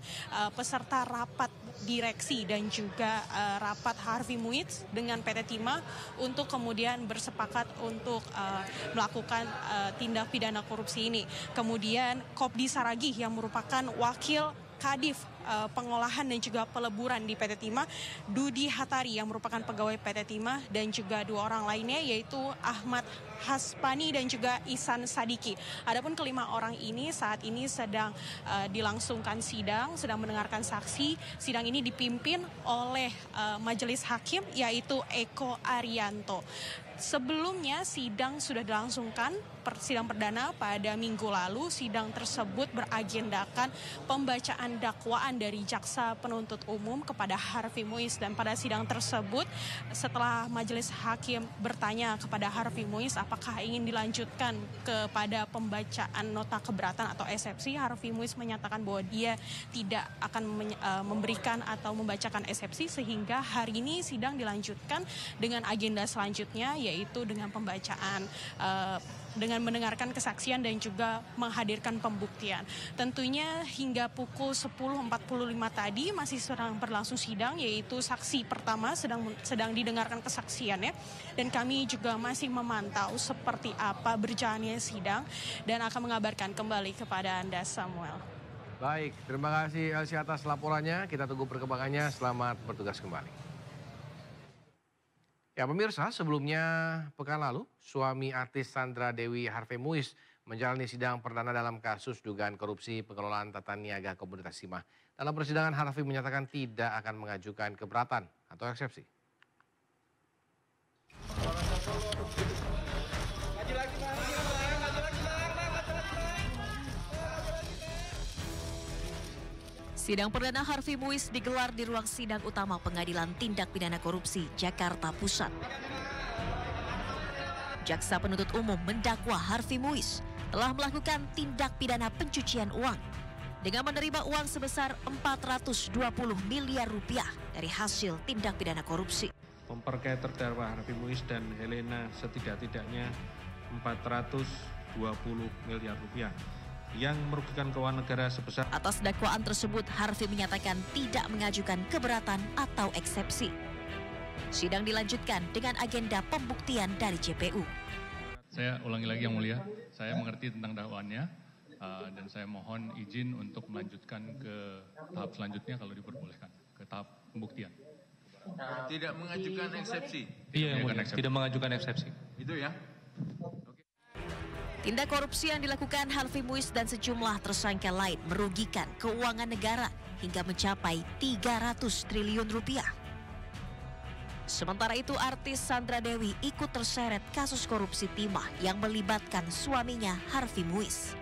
peserta rapat direksi dan juga rapat Harvey Muiz dengan PT Timah untuk kemudian bersepakat untuk melakukan tindak pidana korupsi ini. Kemudian Kopdi Saragih yang merupakan wakil Kadif pengolahan dan juga peleburan di PT Timah, Dudi Hatari yang merupakan pegawai PT Timah, dan juga 2 orang lainnya yaitu Ahmad Haspani dan juga Ihsan Sadiki. Adapun kelima orang ini saat ini sedang dilangsungkan sidang, sedang mendengarkan saksi. Sidang ini dipimpin oleh majelis hakim yaitu Eko Arianto. Sebelumnya sidang sudah dilangsungkan, sidang perdana pada minggu lalu. Sidang tersebut beragendakan pembacaan dakwaan dari jaksa penuntut umum kepada Harvey Muiz, dan pada sidang tersebut setelah majelis hakim bertanya kepada Harvey Muiz apakah ingin dilanjutkan kepada pembacaan nota keberatan atau eksepsi, Harvey Muiz menyatakan bahwa dia tidak akan memberikan atau membacakan eksepsi, sehingga hari ini sidang dilanjutkan dengan agenda selanjutnya yaitu dengan pembacaan dengan mendengarkan kesaksian dan juga menghadirkan pembuktian. Tentunya hingga pukul 10.45 tadi masih sedang berlangsung sidang, yaitu saksi pertama sedang didengarkan kesaksiannya, dan kami juga masih memantau seperti apa berjalannya sidang dan akan mengabarkan kembali kepada Anda, Samuel. Baik, terima kasih Elsie atas laporannya. Kita tunggu perkembangannya. Selamat bertugas kembali. Ya pemirsa, sebelumnya pekan lalu suami artis Sandra Dewi Harvey Muiz menjalani sidang perdana dalam kasus dugaan korupsi pengelolaan tata niaga komunitas Timah. Dalam persidangan, Harvey menyatakan tidak akan mengajukan keberatan atau eksepsi. Sidang perdana Harvey Muiz digelar di ruang sidang utama Pengadilan Tindak Pidana Korupsi, Jakarta Pusat. Jaksa penuntut umum mendakwa Harvey Muiz telah melakukan tindak pidana pencucian uang dengan menerima uang sebesar 420 miliar rupiah dari hasil tindak pidana korupsi. Memperkaya terdakwa Harvey Muiz dan Helena setidak-tidaknya 420 miliar rupiah yang merugikan keuangan negara sebesar. Atas dakwaan tersebut, Harvey menyatakan tidak mengajukan keberatan atau eksepsi. Sidang dilanjutkan dengan agenda pembuktian dari JPU. Saya ulangi lagi yang mulia, saya mengerti tentang dakwaannya dan saya mohon izin untuk melanjutkan ke tahap selanjutnya kalau diperbolehkan, ke tahap pembuktian. Tidak mengajukan eksepsi? Iya, yang mulia, tidak mengajukan eksepsi. Itu ya? Tindak korupsi yang dilakukan Harvey Muiz dan sejumlah tersangka lain merugikan keuangan negara hingga mencapai 300 triliun rupiah. Sementara itu, artis Sandra Dewi ikut terseret kasus korupsi timah yang melibatkan suaminya Harvey Muiz.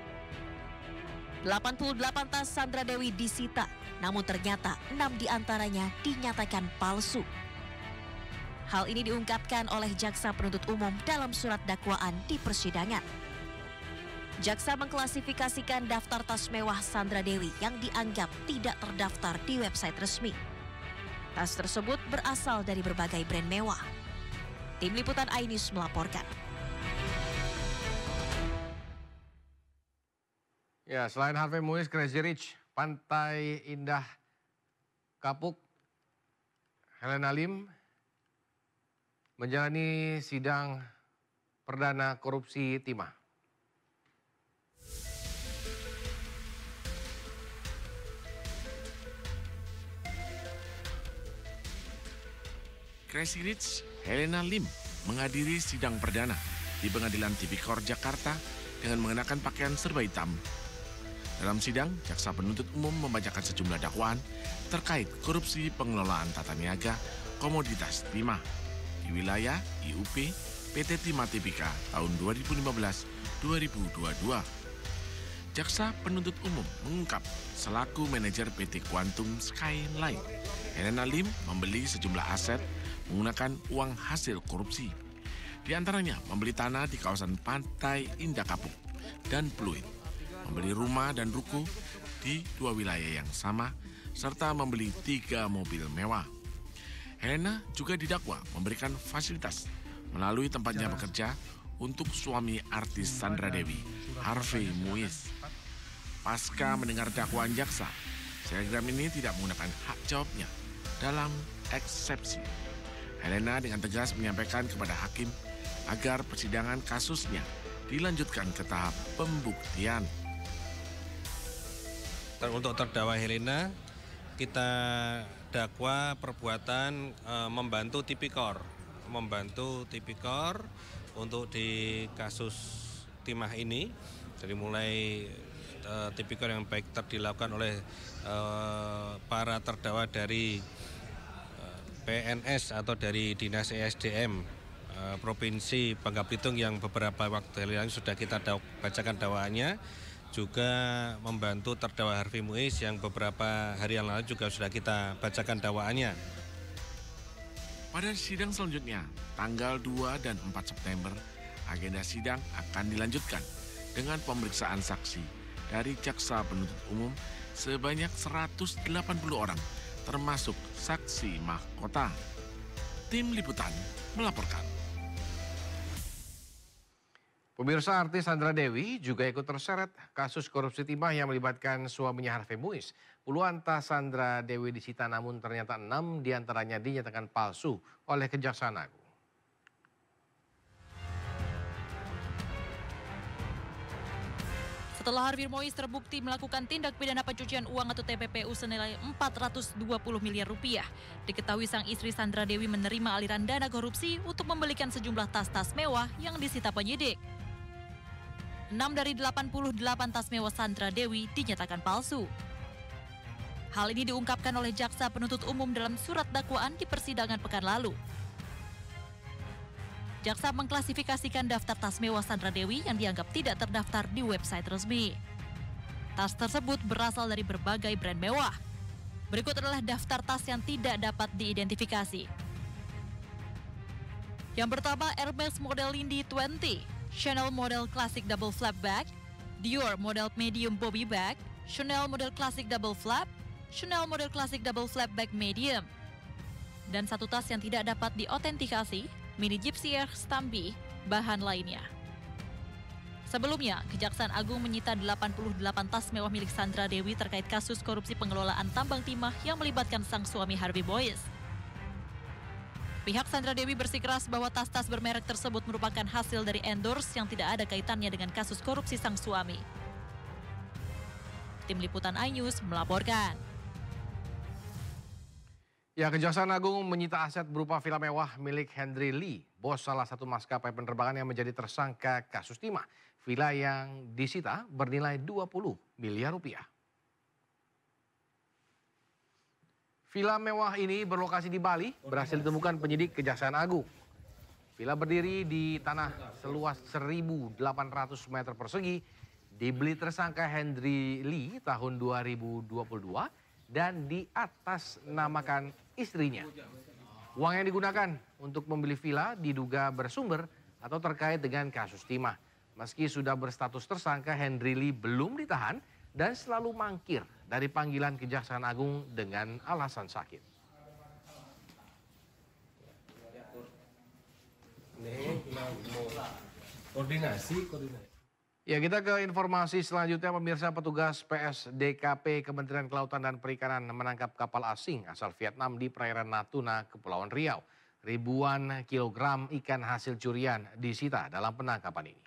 88 tas Sandra Dewi disita, namun ternyata 6 diantaranya dinyatakan palsu. Hal ini diungkapkan oleh jaksa penuntut umum dalam surat dakwaan di persidangan. Jaksa mengklasifikasikan daftar tas mewah Sandra Dewi yang dianggap tidak terdaftar di website resmi. Tas tersebut berasal dari berbagai brand mewah. Tim Liputan iNews melaporkan. Ya, selain Harvey Muiz, Crazy Rich, Pantai Indah Kapuk, Helena Lim menjalani sidang perdana korupsi timah. Crazy Rich Helena Lim menghadiri sidang perdana di Pengadilan Tipikor Jakarta dengan mengenakan pakaian serba hitam. Dalam sidang, jaksa penuntut umum membacakan sejumlah dakwaan terkait korupsi pengelolaan tata niaga komoditas timah di wilayah IUP PT Timah Tipika tahun 2015-2022. Jaksa penuntut umum mengungkap selaku manajer PT Quantum Skyline, Helena Lim membeli sejumlah aset menggunakan uang hasil korupsi. Di antaranya membeli tanah di kawasan Pantai Indah Kapuk dan Pluit, membeli rumah dan ruko di 2 wilayah yang sama, serta membeli 3 mobil mewah. Helena juga didakwa memberikan fasilitas melalui tempatnya bekerja untuk suami artis Sandra Dewi, Harvey Muiz. Pasca mendengar dakwaan jaksa, selebgram ini tidak menggunakan hak jawabnya dalam eksepsi. Helena dengan tegas menyampaikan kepada hakim agar persidangan kasusnya dilanjutkan ke tahap pembuktian. Untuk terdakwa Helena, kita dakwa perbuatan membantu Tipikor untuk di kasus timah ini. Dari mulai Tipikor yang baik dilakukan oleh para terdakwa dari PNS atau dari Dinas ESDM Provinsi Bangka Belitung yang beberapa waktu lalu sudah kita bacakan dakwaannya, juga membantu terdakwa Harvey Muiz yang beberapa hari yang lalu juga sudah kita bacakan dakwaannya. Pada sidang selanjutnya, tanggal 2 dan 4 September, agenda sidang akan dilanjutkan dengan pemeriksaan saksi dari jaksa penuntut umum sebanyak 180 orang, termasuk saksi mahkota. Tim Liputan melaporkan. Pemirsa, artis Sandra Dewi juga ikut terseret kasus korupsi timah yang melibatkan suaminya Harvey Muiz. Puluhan tas Sandra Dewi disita, namun ternyata 6 diantaranya dinyatakan palsu oleh Kejaksaan Agung. Setelah Harvey Muiz terbukti melakukan tindak pidana pencucian uang atau TPPU senilai 420 miliar rupiah, diketahui sang istri Sandra Dewi menerima aliran dana korupsi untuk membelikan sejumlah tas-tas mewah yang disita penyidik. 6 dari 88 tas mewah Sandra Dewi dinyatakan palsu. Hal ini diungkapkan oleh jaksa penuntut umum dalam surat dakwaan di persidangan pekan lalu. Jaksa mengklasifikasikan daftar tas mewah Sandra Dewi yang dianggap tidak terdaftar di website resmi. Tas tersebut berasal dari berbagai brand mewah. Berikut adalah daftar tas yang tidak dapat diidentifikasi. Yang pertama, Hermes model Lindy 20, Chanel model Classic Double Flap Bag, Dior model Medium Bobby Bag, Chanel model Classic Double Flap, Chanel model Classic Double Flap Bag Medium. Dan satu tas yang tidak dapat diautentikasi, Mini Gypsy Air Stambi, bahan lainnya. Sebelumnya, Kejaksaan Agung menyita 88 tas mewah milik Sandra Dewi terkait kasus korupsi pengelolaan tambang timah yang melibatkan sang suami Harvey Muiz. Pihak Sandra Dewi bersikeras bahwa tas-tas bermerek tersebut merupakan hasil dari endorse yang tidak ada kaitannya dengan kasus korupsi sang suami. Tim Liputan iNews melaporkan. Ya, Kejaksaan Agung menyita aset berupa villa mewah milik Henry Lee, bos salah satu maskapai penerbangan yang menjadi tersangka kasus timah. Villa yang disita bernilai 20 miliar rupiah. Villa mewah ini berlokasi di Bali, berhasil ditemukan penyidik Kejaksaan Agung. Villa berdiri di tanah seluas 1.800 meter persegi, dibeli tersangka Henry Lee tahun 2022 dan di atas namakan istrinya. Uang yang digunakan untuk membeli villa diduga bersumber atau terkait dengan kasus timah. Meski sudah berstatus tersangka, Henry Lee belum ditahan dan selalu mangkir dari panggilan Kejaksaan Agung dengan alasan sakit. Koordinasi. Ya, kita ke informasi selanjutnya. Pemirsa, petugas PSDKP Kementerian Kelautan dan Perikanan menangkap kapal asing asal Vietnam di perairan Natuna, Kepulauan Riau. Ribuan kilogram ikan hasil curian disita dalam penangkapan ini.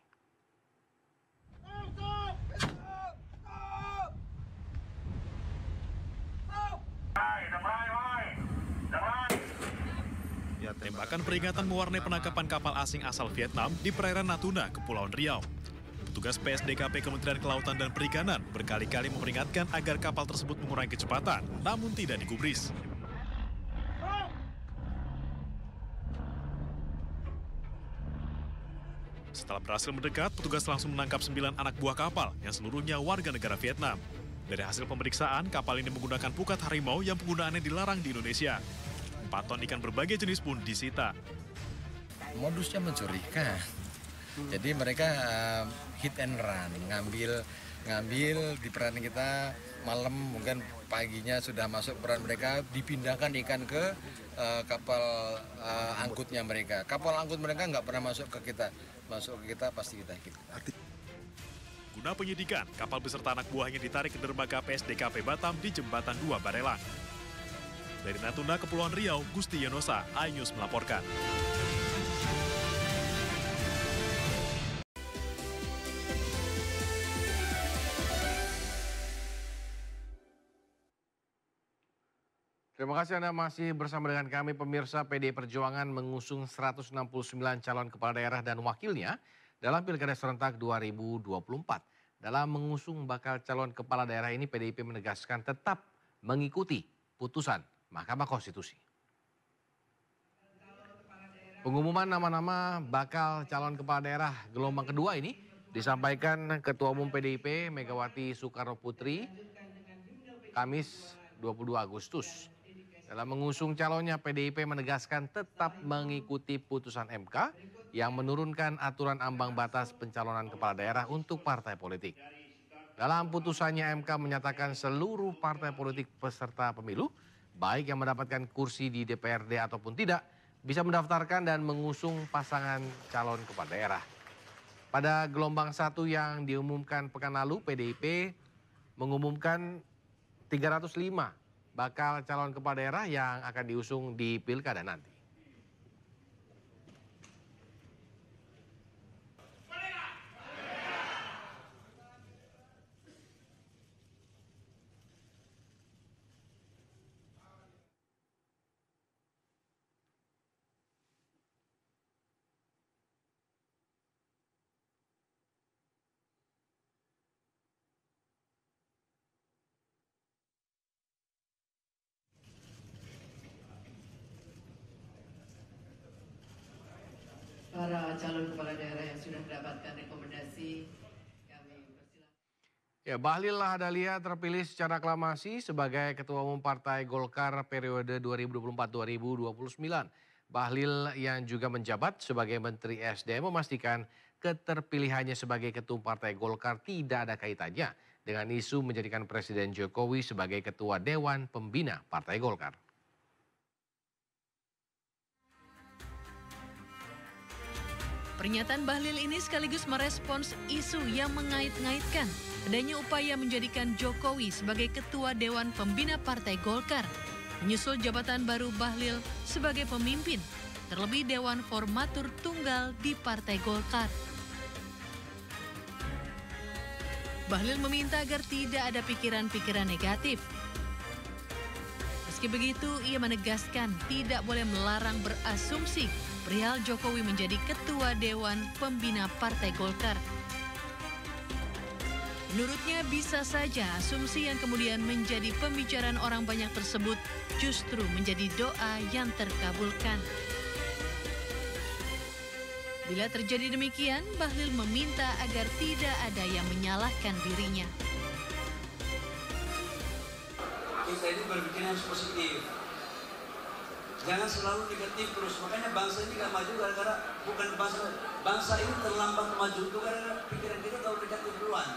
Tembakan peringatan mewarnai penangkapan kapal asing asal Vietnam di perairan Natuna, Kepulauan Riau. Petugas PSDKP Kementerian Kelautan dan Perikanan berkali-kali memperingatkan agar kapal tersebut mengurangi kecepatan, namun tidak digubris. Setelah berhasil mendekat, petugas langsung menangkap 9 anak buah kapal yang seluruhnya warga negara Vietnam. Dari hasil pemeriksaan, kapal ini menggunakan pukat harimau yang penggunaannya dilarang di Indonesia. 4 4 ton ikan berbagai jenis pun disita. Modusnya mencurikan. Jadi mereka hit and run, ngambil di peran kita malam, mungkin paginya sudah masuk peran mereka, dipindahkan ikan ke kapal angkutnya mereka. Kapal angkut mereka nggak pernah masuk ke kita pasti kita hit. Guna penyidikan, kapal beserta anak buahnya ditarik ke dermaga PSDKP Batam di Jembatan 2 Barelang. Dari Natuna, Kepulauan Riau, Gusti Yonosa, iNews melaporkan. Terima kasih Anda masih bersama dengan kami pemirsa. PDI Perjuangan mengusung 169 calon kepala daerah dan wakilnya dalam Pilkada serentak 2024. Dalam mengusung bakal calon kepala daerah ini, PDIP menegaskan tetap mengikuti putusan Mahkamah Konstitusi. Pengumuman nama-nama bakal calon kepala daerah gelombang kedua ini disampaikan Ketua Umum PDIP Megawati Soekarno Putri Kamis 22 Agustus. Dalam mengusung calonnya, PDIP menegaskan tetap mengikuti putusan MK yang menurunkan aturan ambang batas pencalonan kepala daerah untuk partai politik. Dalam putusannya, MK menyatakan seluruh partai politik peserta pemilu, baik yang mendapatkan kursi di DPRD ataupun tidak, bisa mendaftarkan dan mengusung pasangan calon kepala daerah. Pada gelombang 1 yang diumumkan pekan lalu, PDIP mengumumkan 305 bakal calon kepala daerah yang akan diusung di Pilkada nanti. Para calon kepala daerah yang sudah mendapatkan rekomendasi, kami persilakan. Ya, Bahlil Lahadalia terpilih secara aklamasi sebagai Ketua Umum Partai Golkar periode 2024-2029. Bahlil yang juga menjabat sebagai Menteri SDM memastikan keterpilihannya sebagai Ketua Partai Golkar tidak ada kaitannya dengan isu menjadikan Presiden Jokowi sebagai Ketua Dewan Pembina Partai Golkar. Pernyataan Bahlil ini sekaligus merespons isu yang mengait-ngaitkan adanya upaya menjadikan Jokowi sebagai Ketua Dewan Pembina Partai Golkar, menyusul jabatan baru Bahlil sebagai pemimpin, terlebih Dewan Formatur Tunggal di Partai Golkar. Bahlil meminta agar tidak ada pikiran-pikiran negatif. Meski begitu, ia menegaskan tidak boleh melarang berasumsi perihal Jokowi menjadi Ketua Dewan Pembina Partai Golkar. Menurutnya bisa saja asumsi yang kemudian menjadi pembicaraan orang banyak tersebut justru menjadi doa yang terkabulkan. Bila terjadi demikian, Bahlil meminta agar tidak ada yang menyalahkan dirinya. Kita ini berpikir harus positif. Jangan selalu negatif terus. Makanya bangsa ini gak maju gara-gara bukan bangsa ini terlambat maju itu gara-gara pikiran kita terlalu negatif duluan.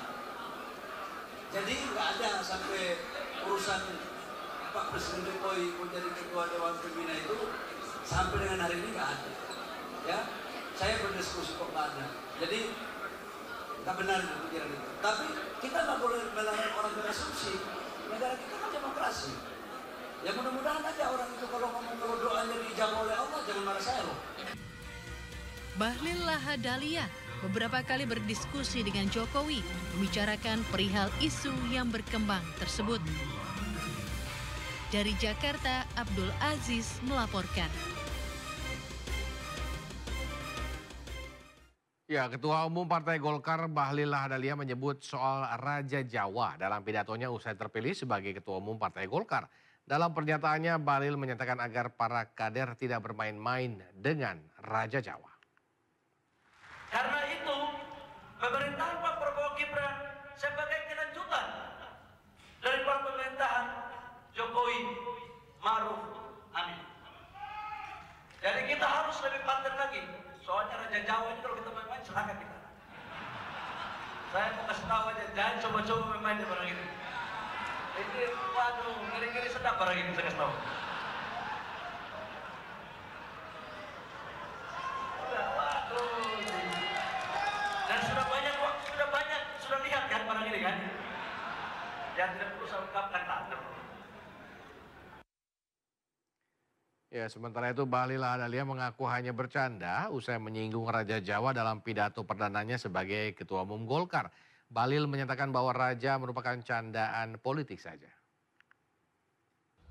Jadi nggak ada sampai urusan Pak Presiden Jokowi menjadi Ketua Dewan Pembina itu sampai dengan hari ini nggak ada. Ya, saya berdiskusi kok nggak ada. Jadi nggak benar itu pikiran itu. Tapi kita nggak boleh melarang orang berasumsi. Negara kita kan demokrasi. Ya mudah-mudahan aja orang itu kalau doanya dijawab oleh Allah, jangan marah saya loh. Bahlil Lahadalia beberapa kali berdiskusi dengan Jokowi membicarakan perihal isu yang berkembang tersebut. Dari Jakarta, Abdul Aziz melaporkan. Ya, Ketua Umum Partai Golkar Bahlil Lahadalia menyebut soal Raja Jawa dalam pidatonya usai terpilih sebagai Ketua Umum Partai Golkar. Dalam pernyataannya, Bahlil menyatakan agar para kader tidak bermain-main dengan Raja Jawa. Karena itu, pemerintahan Pak Prabowo Gibran sebagai kelanjutan dari pemerintahan Jokowi Ma'ruf Amin. lagi. Soalnya Raja Jawa ini kalau kita main-main celaka kita. Saya mau kasih tahu aja, jangan coba-coba main-main barang ini. Ini, waduh, ngeri-ngeri sedap barang ini, saya kasih tahu. Waduh. Dan sudah lihat kan barang ini kan? Yang tidak perlu saya ungkapkan tak. Ya, sementara itu Bahlil Lahadalia mengaku hanya bercanda usai menyinggung Raja Jawa dalam pidato perdananya sebagai Ketua Umum Golkar. Bahlil menyatakan bahwa Raja merupakan candaan politik saja.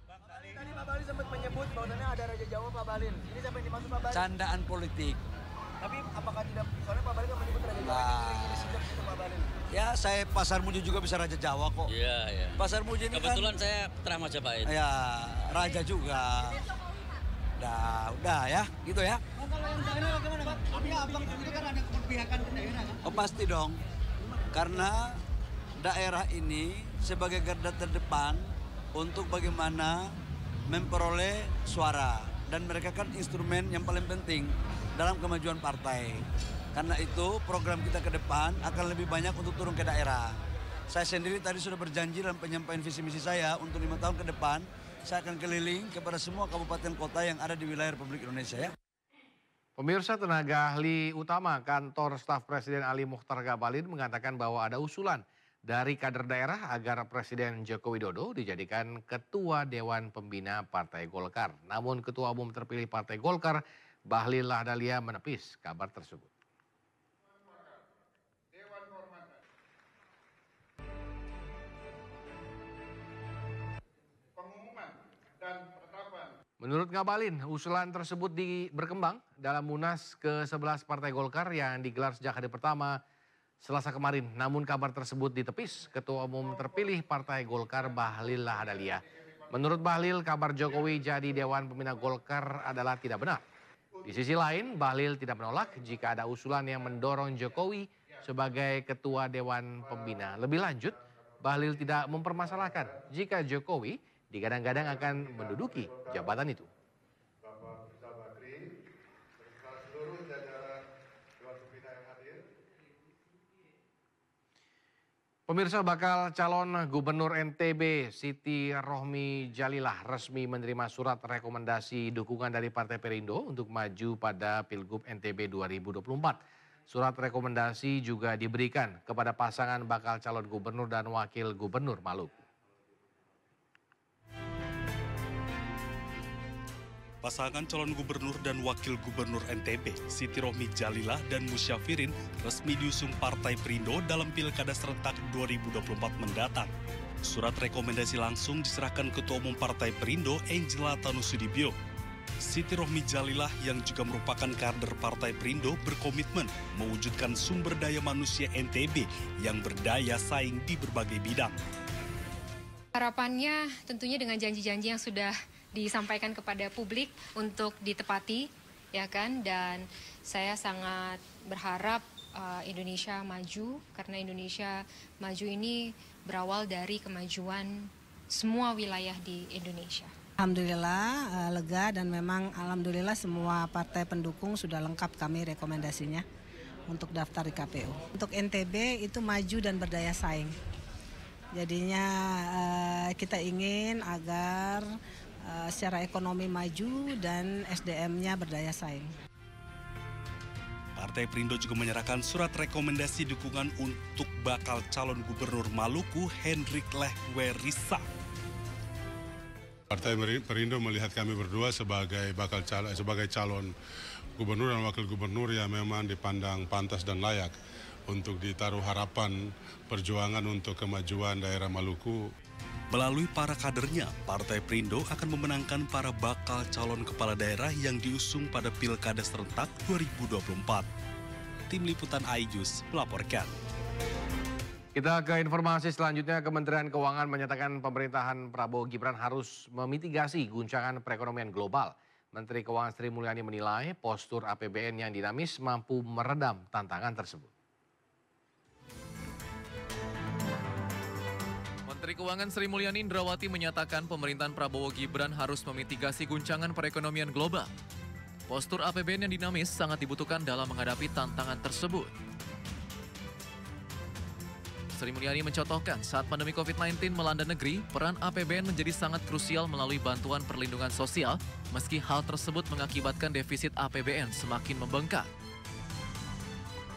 Tadi Pak Bahlil sempat menyebut bahwasannya ada Raja Jawa Pak Bahlil. Ini siapa yang dimaksud Pak Bahlil? Candaan politik. Tapi apakah tidak, soalnya Pak Bahlil kan menyebut Raja Jawa ini sejak itu Pak Bahlil. Ya, saya Pasar Muji juga bisa Raja Jawa kok. Iya, iya. Pasar Muji ini kebetulan kan, saya putra Majapahit. Ya, Raja juga. Udah ya, gitu ya. Kalau yang daerah bagaimana Pak? Tapi abang ini kan ada keberpihakan ke daerah kan? Oh pasti dong, karena daerah ini sebagai garda terdepan untuk bagaimana memperoleh suara. Dan mereka kan instrumen yang paling penting dalam kemajuan partai. Karena itu program kita ke depan akan lebih banyak untuk turun ke daerah. Saya sendiri tadi sudah berjanji dalam penyampaian visi misi saya untuk 5 tahun ke depan. Saya akan keliling kepada semua kabupaten kota yang ada di wilayah Republik Indonesia ya. Pemirsa, tenaga ahli utama kantor staf Presiden Ali Mokhtar Ngabalin mengatakan bahwa ada usulan dari kader daerah agar Presiden Joko Widodo dijadikan Ketua Dewan Pembina Partai Golkar. Namun Ketua Umum terpilih Partai Golkar, Bahlil Lahadalia menepis kabar tersebut. Menurut Ngabalin, usulan tersebut berkembang dalam Munas ke-11 Partai Golkar yang digelar sejak hari pertama Selasa kemarin. Namun kabar tersebut ditepis Ketua Umum terpilih Partai Golkar Bahlil Lahadalia. Menurut Bahlil, kabar Jokowi jadi Dewan Pembina Golkar adalah tidak benar. Di sisi lain, Bahlil tidak menolak jika ada usulan yang mendorong Jokowi sebagai Ketua Dewan Pembina. Lebih lanjut, Bahlil tidak mempermasalahkan jika Jokowi digadang-gadang akan menduduki jabatan itu. Pemirsa, bakal calon Gubernur NTB Siti Rohmi Jalilah resmi menerima surat rekomendasi dukungan dari Partai Perindo untuk maju pada Pilgub NTB 2024. Surat rekomendasi juga diberikan kepada pasangan bakal calon gubernur dan wakil gubernur Maluku. Pasangan calon gubernur dan wakil gubernur NTB, Siti Rohmi Jalilah dan Musyafirin resmi diusung Partai Perindo dalam Pilkada serentak 2024 mendatang. Surat rekomendasi langsung diserahkan Ketua Umum Partai Perindo, Angela Tanusudibyo. Siti Rohmi Jalilah yang juga merupakan kader Partai Perindo berkomitmen mewujudkan sumber daya manusia NTB yang berdaya saing di berbagai bidang. Harapannya tentunya dengan janji-janji yang sudah disampaikan kepada publik untuk ditepati, ya kan? Dan saya sangat berharap Indonesia maju, karena Indonesia maju ini berawal dari kemajuan semua wilayah di Indonesia. Alhamdulillah lega, dan memang alhamdulillah semua partai pendukung sudah lengkap kami rekomendasinya untuk daftar di KPU. Untuk NTB itu maju dan berdaya saing. Jadinya kita ingin agar secara ekonomi maju dan SDM-nya berdaya saing. Partai Perindo juga menyerahkan surat rekomendasi dukungan untuk bakal calon gubernur Maluku, Hendrik Lehwerisa. Partai Perindo melihat kami berdua sebagai calon gubernur dan wakil gubernur yang memang dipandang pantas dan layak untuk ditaruh harapan perjuangan untuk kemajuan daerah Maluku. Melalui para kadernya, Partai Perindo akan memenangkan para bakal calon kepala daerah yang diusung pada Pilkada serentak 2024. Tim Liputan iJus melaporkan. Kita ke informasi selanjutnya. Kementerian Keuangan menyatakan pemerintahan Prabowo Gibran harus memitigasi guncangan perekonomian global. Menteri Keuangan Sri Mulyani menilai postur APBN yang dinamis mampu meredam tantangan tersebut. Menteri Keuangan Sri Mulyani Indrawati menyatakan pemerintahan Prabowo Gibran harus memitigasi guncangan perekonomian global. Postur APBN yang dinamis sangat dibutuhkan dalam menghadapi tantangan tersebut. Sri Mulyani mencontohkan saat pandemi COVID-19 melanda negeri, peran APBN menjadi sangat krusial melalui bantuan perlindungan sosial, meski hal tersebut mengakibatkan defisit APBN semakin membengkak.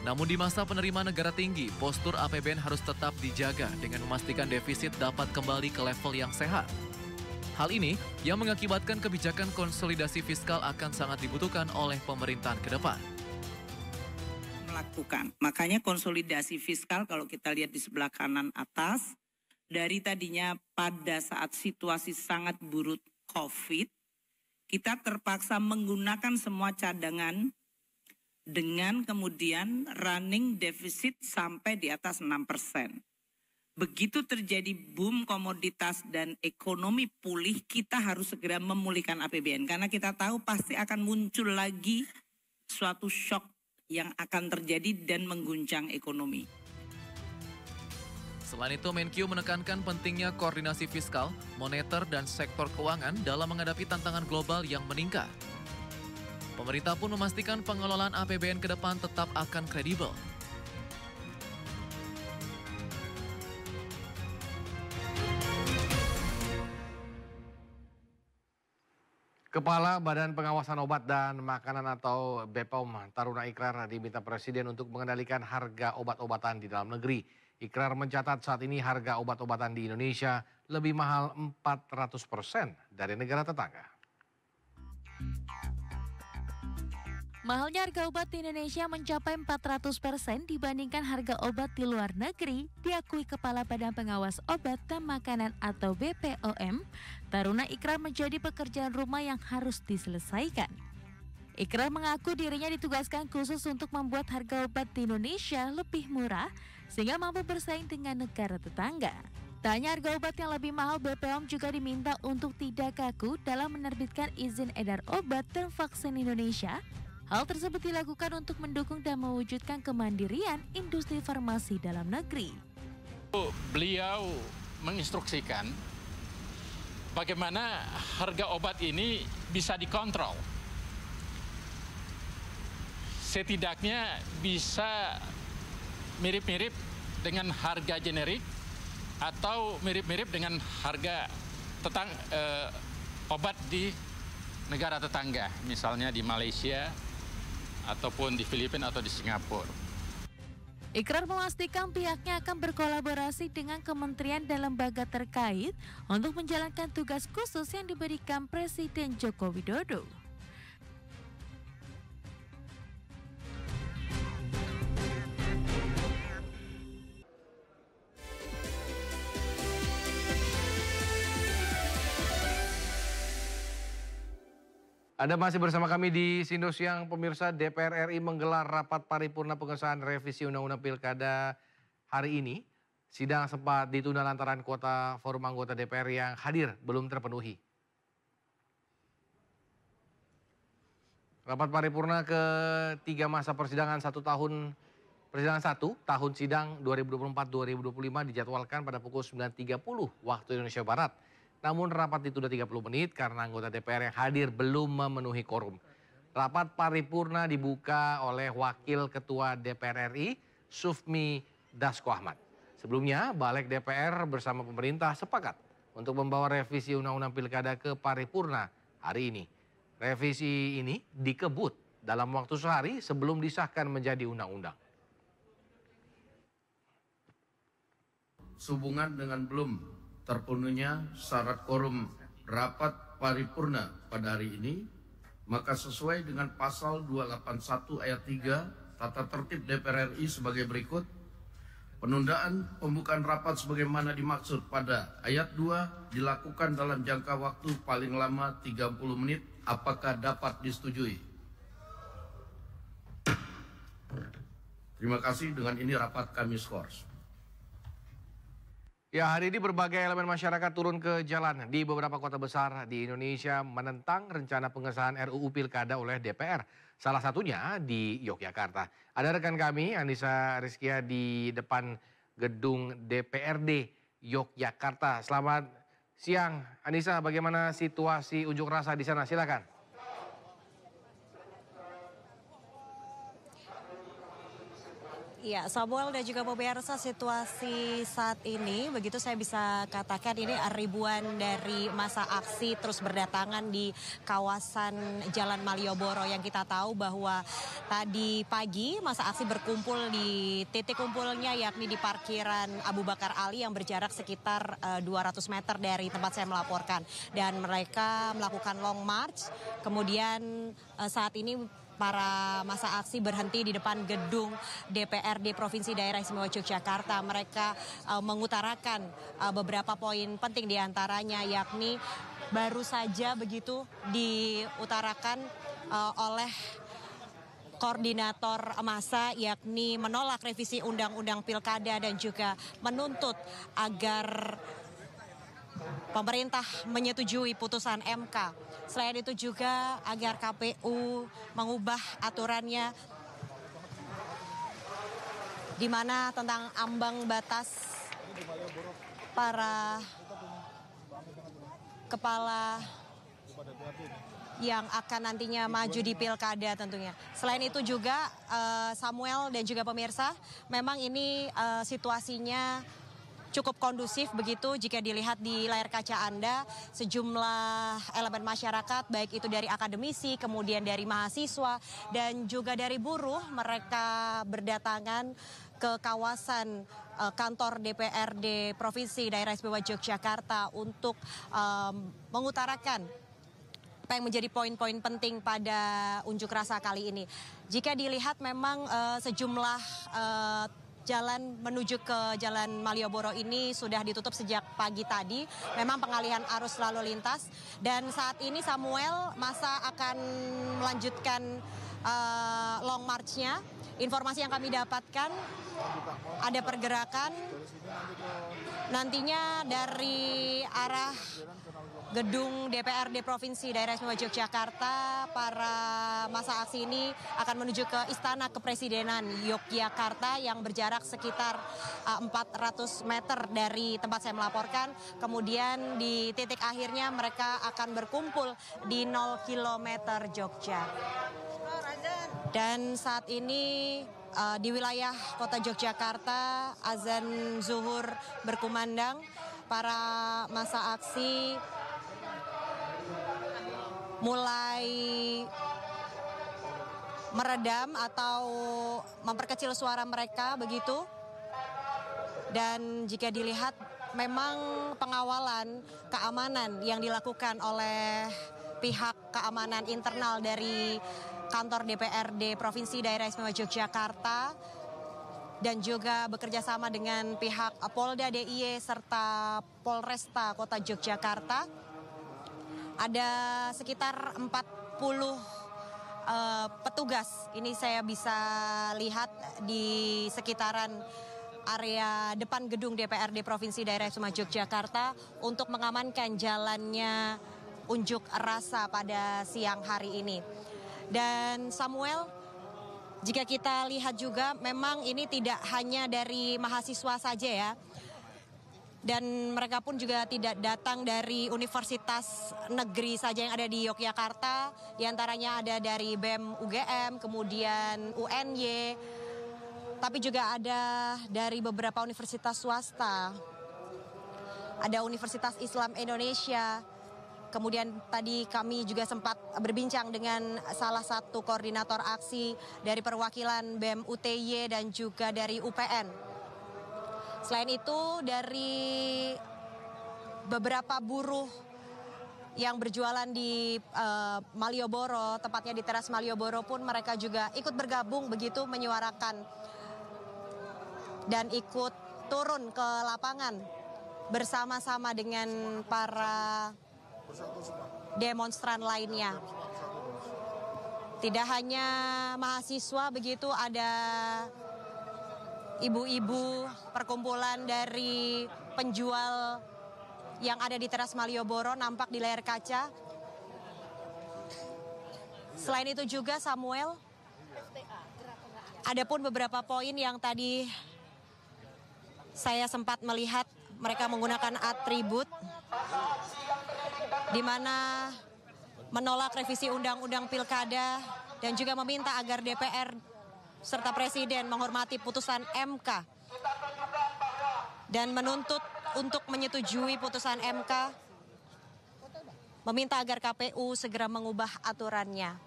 Namun di masa penerimaan negara tinggi, postur APBN harus tetap dijaga dengan memastikan defisit dapat kembali ke level yang sehat. Hal ini yang mengakibatkan kebijakan konsolidasi fiskal akan sangat dibutuhkan oleh pemerintahan ke depan. Melakukan. Makanya konsolidasi fiskal kalau kita lihat di sebelah kanan atas, dari tadinya pada saat situasi sangat buruk COVID, kita terpaksa menggunakan semua cadangan dengan kemudian running defisit sampai di atas 6%. Begitu terjadi boom komoditas dan ekonomi pulih, kita harus segera memulihkan APBN. Karena kita tahu pasti akan muncul lagi suatu shock yang akan terjadi dan mengguncang ekonomi. Selain itu, Menkyu menekankan pentingnya koordinasi fiskal, moneter, dan sektor keuangan dalam menghadapi tantangan global yang meningkat. Pemerintah pun memastikan pengelolaan APBN ke depan tetap akan kredibel. Kepala Badan Pengawasan Obat dan Makanan atau BPOM, Taruna Ikrar, diminta Presiden untuk mengendalikan harga obat-obatan di dalam negeri. Ikrar mencatat saat ini harga obat-obatan di Indonesia lebih mahal 400% dari negara tetangga. Mahalnya harga obat di Indonesia mencapai 400% dibandingkan harga obat di luar negeri, diakui Kepala Badan Pengawas Obat dan Makanan atau BPOM. Taruna Ikrar menjadi pekerjaan rumah yang harus diselesaikan. Ikrar mengaku dirinya ditugaskan khusus untuk membuat harga obat di Indonesia lebih murah sehingga mampu bersaing dengan negara tetangga. Tak hanya harga obat yang lebih mahal, BPOM juga diminta untuk tidak kaku dalam menerbitkan izin edar obat dan vaksin Indonesia. Hal tersebut dilakukan untuk mendukung dan mewujudkan kemandirian industri farmasi dalam negeri. Beliau menginstruksikan bagaimana harga obat ini bisa dikontrol. Setidaknya bisa mirip-mirip dengan harga generik atau mirip-mirip dengan harga obat di negara tetangga, misalnya di Malaysia, ataupun di Filipina atau di Singapura. Ikrar memastikan pihaknya akan berkolaborasi dengan kementerian dan lembaga terkait untuk menjalankan tugas khusus yang diberikan Presiden Joko Widodo. Anda masih bersama kami di Sindo Siang, pemirsa. DPR RI menggelar rapat paripurna pengesahan revisi Undang-Undang Pilkada hari ini. Sidang sempat ditunda lantaran kuota forum anggota DPR yang hadir belum terpenuhi. Rapat paripurna ketiga masa persidangan tahun sidang 2024-2025 dijadwalkan pada pukul 9.30 waktu Indonesia Barat. Namun rapat ditunda 30 menit karena anggota DPR yang hadir belum memenuhi quorum. Rapat paripurna dibuka oleh Wakil Ketua DPR RI, Sufmi Dasko Ahmad. Sebelumnya, Balik DPR bersama pemerintah sepakat untuk membawa revisi Undang-Undang Pilkada ke paripurna hari ini. Revisi ini dikebut dalam waktu sehari sebelum disahkan menjadi undang-undang. Sehubungan dengan belum terpenuhnya syarat quorum rapat paripurna pada hari ini, maka sesuai dengan pasal 281 ayat 3 Tata Tertib DPR RI sebagai berikut. Penundaan pembukaan rapat sebagaimana dimaksud pada ayat 2 dilakukan dalam jangka waktu paling lama 30 menit. Apakah dapat disetujui? Terima kasih, dengan ini rapat kami skors. Ya, hari ini berbagai elemen masyarakat turun ke jalan di beberapa kota besar di Indonesia menentang rencana pengesahan RUU Pilkada oleh DPR. Salah satunya di Yogyakarta. Ada rekan kami, Anissa Rizkia, di depan gedung DPRD Yogyakarta. Selamat siang, Anissa. Bagaimana situasi unjuk rasa di sana? Silakan. Ya, Samuel dan juga pemirsa, situasi saat ini begitu saya bisa katakan ini ribuan dari massa aksi terus berdatangan di kawasan Jalan Malioboro yang kita tahu bahwa tadi pagi massa aksi berkumpul di titik kumpulnya yakni di parkiran Abu Bakar Ali yang berjarak sekitar 200 meter dari tempat saya melaporkan, dan mereka melakukan long march. Kemudian saat ini para massa aksi berhenti di depan gedung DPRD Provinsi Daerah Istimewa Yogyakarta. Mereka mengutarakan beberapa poin penting diantaranya yakni baru saja begitu diutarakan oleh koordinator massa yakni menolak revisi Undang-Undang Pilkada dan juga menuntut agar pemerintah menyetujui putusan MK. Selain itu juga agar KPU mengubah aturannya di mana tentang ambang batas para kepala yang akan nantinya maju di pilkada tentunya. Selain itu juga Samuel dan juga pemirsa, memang ini situasinya cukup kondusif begitu jika dilihat di layar kaca Anda, sejumlah elemen masyarakat baik itu dari akademisi, kemudian dari mahasiswa dan juga dari buruh, mereka berdatangan ke kawasan kantor DPRD Provinsi Daerah Istimewa Yogyakarta untuk mengutarakan apa yang menjadi poin-poin penting pada unjuk rasa kali ini. Jika dilihat memang sejumlah jalan menuju ke Jalan Malioboro ini sudah ditutup sejak pagi tadi. Memang pengalihan arus lalu lintas. Dan saat ini Samuel, masa akan melanjutkan long march-nya. Informasi yang kami dapatkan ada pergerakan nantinya dari arah gedung DPRD Provinsi Daerah Istimewa Yogyakarta. Para massa aksi ini akan menuju ke Istana Kepresidenan Yogyakarta yang berjarak sekitar 400 meter dari tempat saya melaporkan. Kemudian di titik akhirnya mereka akan berkumpul di 0 km Jogja. Dan saat ini di wilayah kota Yogyakarta azan zuhur berkumandang. Para massa aksi mulai meredam atau memperkecil suara mereka begitu. Dan jika dilihat memang pengawalan keamanan yang dilakukan oleh pihak keamanan internal dari kantor DPRD Provinsi Daerah Istimewa Yogyakarta dan juga bekerja sama dengan pihak Polda DIY serta Polresta Kota Yogyakarta. Ada sekitar 40 petugas, ini saya bisa lihat di sekitaran area depan gedung DPRD Provinsi Daerah Istimewa Yogyakarta untuk mengamankan jalannya unjuk rasa pada siang hari ini. Dan Samuel, jika kita lihat juga memang ini tidak hanya dari mahasiswa saja ya. Dan mereka pun juga tidak datang dari universitas negeri saja yang ada di Yogyakarta. Di antaranya ada dari BEM UGM, kemudian UNY, tapi juga ada dari beberapa universitas swasta. Ada Universitas Islam Indonesia. Kemudian tadi kami juga sempat berbincang dengan salah satu koordinator aksi dari perwakilan BEM UTY dan juga dari UPN. Selain itu dari beberapa buruh yang berjualan di Malioboro, tepatnya di teras Malioboro pun mereka juga ikut bergabung begitu menyuarakan dan ikut turun ke lapangan bersama-sama dengan para demonstran lainnya. Tidak hanya mahasiswa begitu, ada ibu-ibu perkumpulan dari penjual yang ada di teras Malioboro nampak di layar kaca. Selain itu juga Samuel, ada pun beberapa poin yang tadi saya sempat melihat mereka menggunakan atribut di mana menolak revisi Undang-Undang Pilkada dan juga meminta agar DPR serta Presiden menghormati putusan MK dan menuntut untuk menyetujui putusan MK, meminta agar KPU segera mengubah aturannya.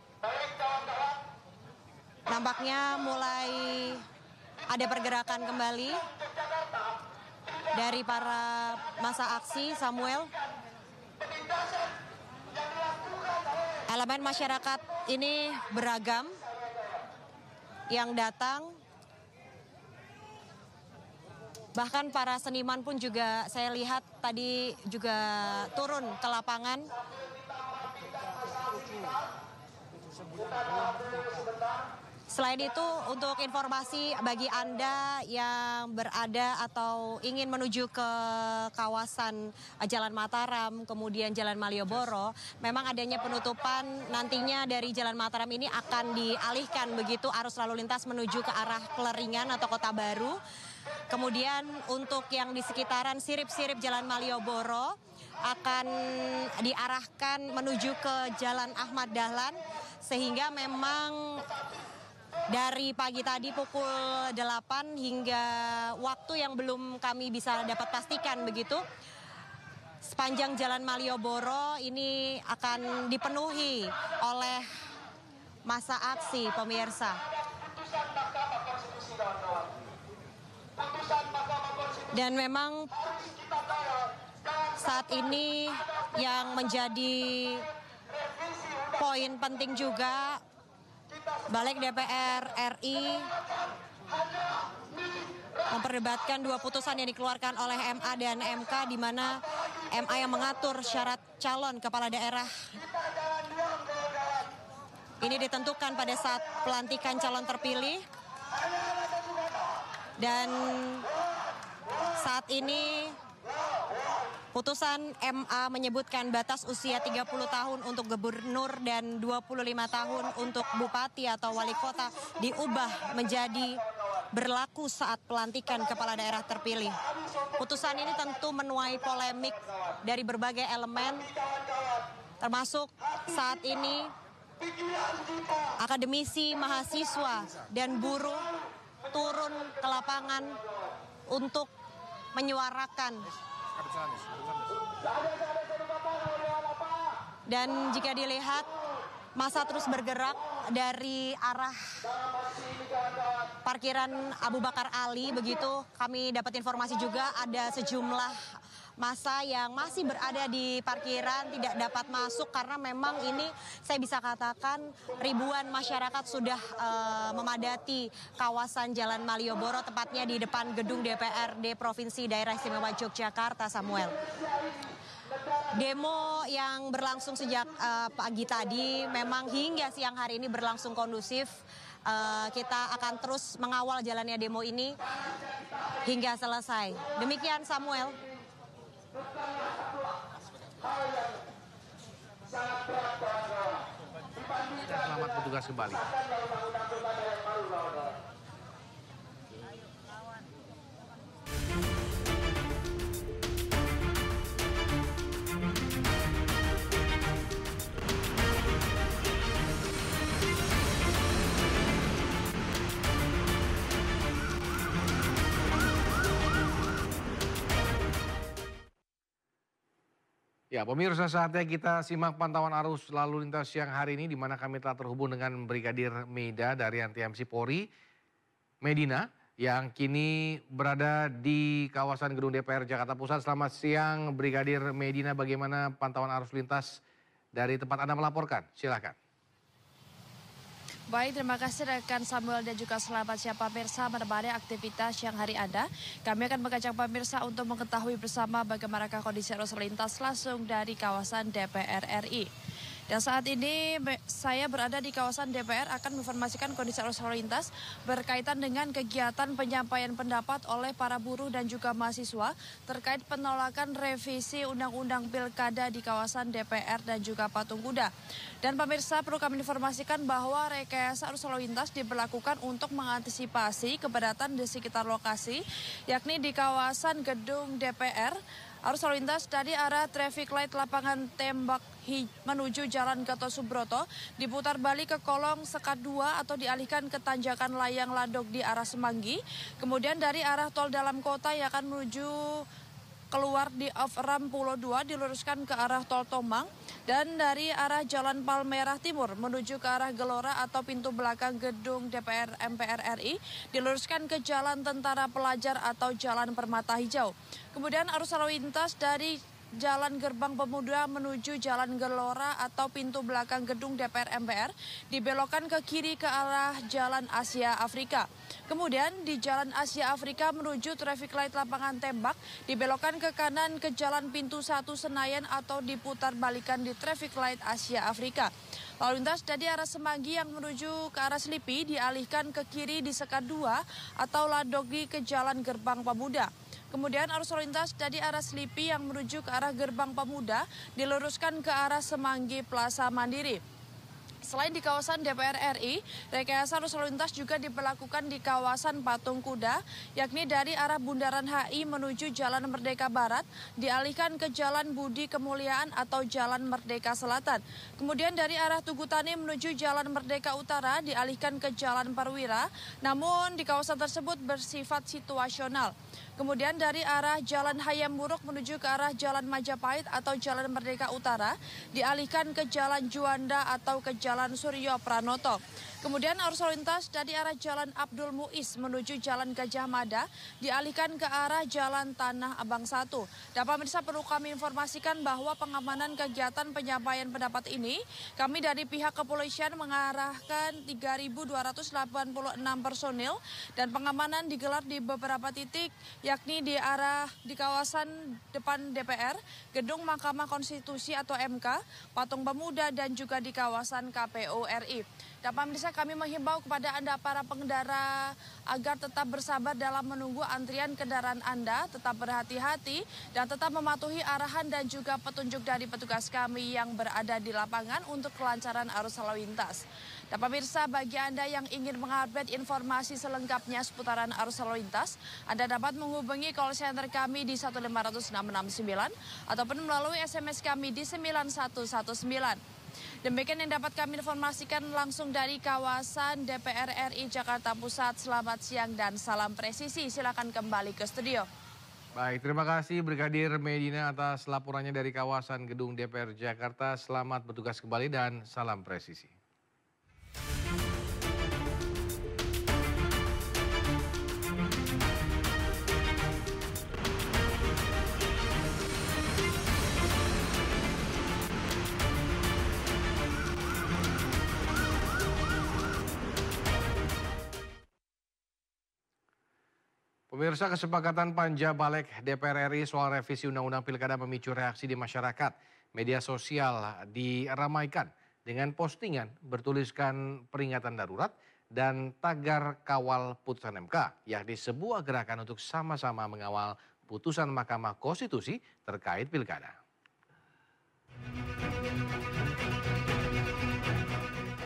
Nampaknya mulai ada pergerakan kembali dari para massa aksi, Samuel. Elemen masyarakat ini beragam yang datang. Bahkan para seniman pun juga saya lihat tadi juga turun ke lapangan. Selain itu, untuk informasi bagi Anda yang berada atau ingin menuju ke kawasan Jalan Mataram, kemudian Jalan Malioboro, memang adanya penutupan nantinya dari Jalan Mataram ini akan dialihkan begitu arus lalu lintas menuju ke arah Keleringan atau Kota Baru. Kemudian untuk yang di sekitaran sirip-sirip Jalan Malioboro akan diarahkan menuju ke Jalan Ahmad Dahlan, sehingga memang dari pagi tadi pukul 8 hingga waktu yang belum kami bisa dapat pastikan begitu, sepanjang Jalan Malioboro ini akan dipenuhi oleh massa aksi, pemirsa. Dan memang saat ini yang menjadi poin penting juga, Balik DPR RI memperdebatkan dua putusan yang dikeluarkan oleh MA dan MK, di mana MA yang mengatur syarat calon kepala daerah ini ditentukan pada saat pelantikan calon terpilih. Dan saat ini putusan MA menyebutkan batas usia 30 tahun untuk gubernur dan 25 tahun untuk bupati atau wali kota diubah menjadi berlaku saat pelantikan kepala daerah terpilih. Putusan ini tentu menuai polemik dari berbagai elemen, termasuk saat ini akademisi, mahasiswa, dan buruh turun ke lapangan untuk menyuarakan. Dan jika dilihat, massa terus bergerak dari arah parkiran Abu Bakar Ali, begitu kami dapat informasi juga ada sejumlah massa yang masih berada di parkiran tidak dapat masuk karena memang ini saya bisa katakan ribuan masyarakat sudah memadati kawasan Jalan Malioboro, tepatnya di depan gedung DPRD Provinsi Daerah Istimewa Yogyakarta, Samuel. Demo yang berlangsung sejak pagi tadi memang hingga siang hari ini berlangsung kondusif. Kita akan terus mengawal jalannya demo ini hingga selesai. Demikian, Samuel. Selamat bertugas kembali. Ya, pemirsa, saatnya kita simak pantauan arus lalu lintas siang hari ini, di mana kami telah terhubung dengan Brigadir Meida dari Anti-MC Polri, Medina, yang kini berada di kawasan gedung DPR Jakarta Pusat. Selamat siang, Brigadir Medina. Bagaimana pantauan arus lintas dari tempat Anda melaporkan? Silakan. Baik, terima kasih rekan Samuel dan juga selamat siang pemirsa menemani aktivitas siang hari Anda. Kami akan mengajak pemirsa untuk mengetahui bersama bagaimana kondisi arus lintas langsung dari kawasan DPR RI. Dan saat ini saya berada di kawasan DPR akan menginformasikan kondisi arus lalu lintas berkaitan dengan kegiatan penyampaian pendapat oleh para buruh dan juga mahasiswa terkait penolakan revisi Undang-Undang Pilkada di kawasan DPR dan juga Patung Kuda. Dan pemirsa, perlu kami informasikan bahwa rekayasa arus lalu lintas diberlakukan untuk mengantisipasi kepadatan di sekitar lokasi, yakni di kawasan gedung DPR Arus lalu lintas dari arah traffic light lapangan Tembak menuju Jalan Gatot Subroto diputar balik ke kolong Sekat 2 atau dialihkan ke tanjakan Layang Ladok di arah Semanggi. Kemudian dari arah tol dalam kota yang akan menuju keluar di off-ramp Pulau 2 diluruskan ke arah tol Tomang. Dan dari arah Jalan Palmerah Timur menuju ke arah Gelora atau pintu belakang gedung DPR MPR RI diluruskan ke Jalan Tentara Pelajar atau Jalan Permata Hijau. Kemudian arus lalu lintas dari Jalan Gerbang Pemuda menuju Jalan Gelora atau pintu belakang gedung DPR MPR dibelokkan ke kiri ke arah Jalan Asia Afrika. Kemudian di Jalan Asia Afrika menuju traffic light lapangan Tembak dibelokkan ke kanan ke Jalan Pintu 1 Senayan atau diputar balikan di traffic light Asia Afrika. Lalu lintas dari arah Semanggi yang menuju ke arah Selipi dialihkan ke kiri di Sekat 2 atau Ladogi ke Jalan Gerbang Pemuda. Kemudian arus lalu lintas dari arah Selipi yang menuju ke arah Gerbang Pemuda diluruskan ke arah Semanggi Plaza Mandiri. Selain di kawasan DPR RI, rekayasa arus lalu lintas juga diberlakukan di kawasan Patung Kuda, yakni dari arah Bundaran HI menuju Jalan Merdeka Barat, dialihkan ke Jalan Budi Kemuliaan atau Jalan Merdeka Selatan. Kemudian dari arah Tugu Tani menuju Jalan Merdeka Utara, dialihkan ke Jalan Perwira, namun di kawasan tersebut bersifat situasional. Kemudian dari arah Jalan Hayam Buruk menuju ke arah Jalan Majapahit atau Jalan Merdeka Utara, dialihkan ke Jalan Juanda atau ke Jalan Suryo Pranoto. Kemudian arus lalu lintas dari arah Jalan Abdul Muiz menuju Jalan Gajah Mada dialihkan ke arah Jalan Tanah Abang 1. Dapat pemirsa, perlu kami informasikan bahwa pengamanan kegiatan penyampaian pendapat ini, kami dari pihak kepolisian mengarahkan 3.286 personil dan pengamanan digelar di beberapa titik, yakni di kawasan depan DPR, Gedung Mahkamah Konstitusi atau MK, Patung Pemuda dan juga di kawasan KPU RI. Dapat pemirsa, kami menghimbau kepada Anda para pengendara agar tetap bersabar dalam menunggu antrian kendaraan Anda, tetap berhati-hati dan tetap mematuhi arahan dan juga petunjuk dari petugas kami yang berada di lapangan untuk kelancaran arus lalu lintas. Dapat pemirsa, bagi Anda yang ingin mengupdate informasi selengkapnya seputaran arus lalu lintas, Anda dapat menghubungi call center kami di 1506669 ataupun melalui SMS kami di 9119. Demikian yang dapat kami informasikan langsung dari kawasan DPR RI Jakarta Pusat. Selamat siang dan salam presisi. Silakan kembali ke studio. Baik, terima kasih Brigadir Medina atas laporannya dari kawasan gedung DPR Jakarta. Selamat bertugas kembali dan salam presisi. Pemirsa, kesepakatan panja Balik DPR RI soal revisi Undang-Undang Pilkada memicu reaksi di masyarakat. Media sosial diramaikan dengan postingan bertuliskan peringatan darurat dan tagar kawal putusan MK, yakni sebuah gerakan untuk sama-sama mengawal putusan Mahkamah Konstitusi terkait pilkada.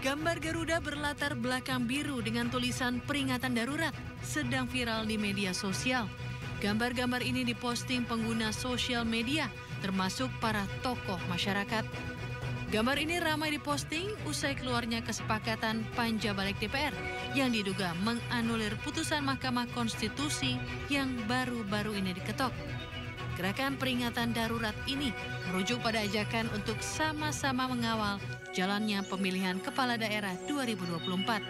Gambar Garuda berlatar belakang biru dengan tulisan peringatan darurat sedang viral di media sosial. Gambar-gambar ini diposting pengguna sosial media, termasuk para tokoh masyarakat. Gambar ini ramai diposting usai keluarnya kesepakatan panja Balik DPR yang diduga menganulir putusan Mahkamah Konstitusi yang baru-baru ini diketok. Gerakan peringatan darurat ini merujuk pada ajakan untuk sama-sama mengawal jalannya pemilihan kepala daerah 2024.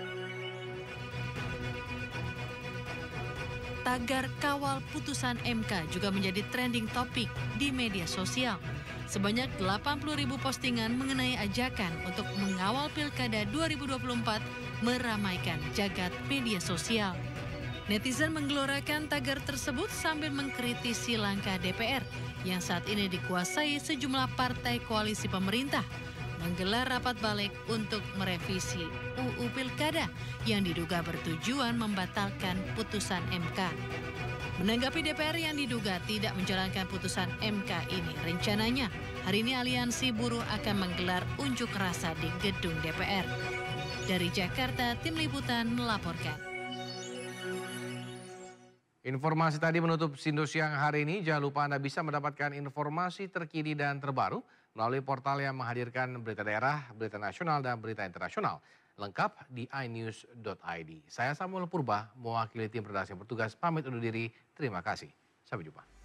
Tagar kawal putusan MK juga menjadi trending topik di media sosial. Sebanyak 80.000 postingan mengenai ajakan untuk mengawal pilkada 2024 meramaikan jagat media sosial. Netizen menggelorakan tagar tersebut sambil mengkritisi langkah DPR yang saat ini dikuasai sejumlah partai koalisi pemerintah menggelar rapat balik untuk merevisi UU Pilkada yang diduga bertujuan membatalkan putusan MK. Menanggapi DPR yang diduga tidak menjalankan putusan MK ini, rencananya hari ini Aliansi Buruh akan menggelar unjuk rasa di gedung DPR. Dari Jakarta, Tim Liputan melaporkan. Informasi tadi menutup Sindo Siang hari ini. Jangan lupa Anda bisa mendapatkan informasi terkini dan terbaru melalui portal yang menghadirkan berita daerah, berita nasional, dan berita internasional. Lengkap di inews.id. Saya Samuel Purba, mewakili tim redaksi yang bertugas, pamit undur diri. Terima kasih. Sampai jumpa.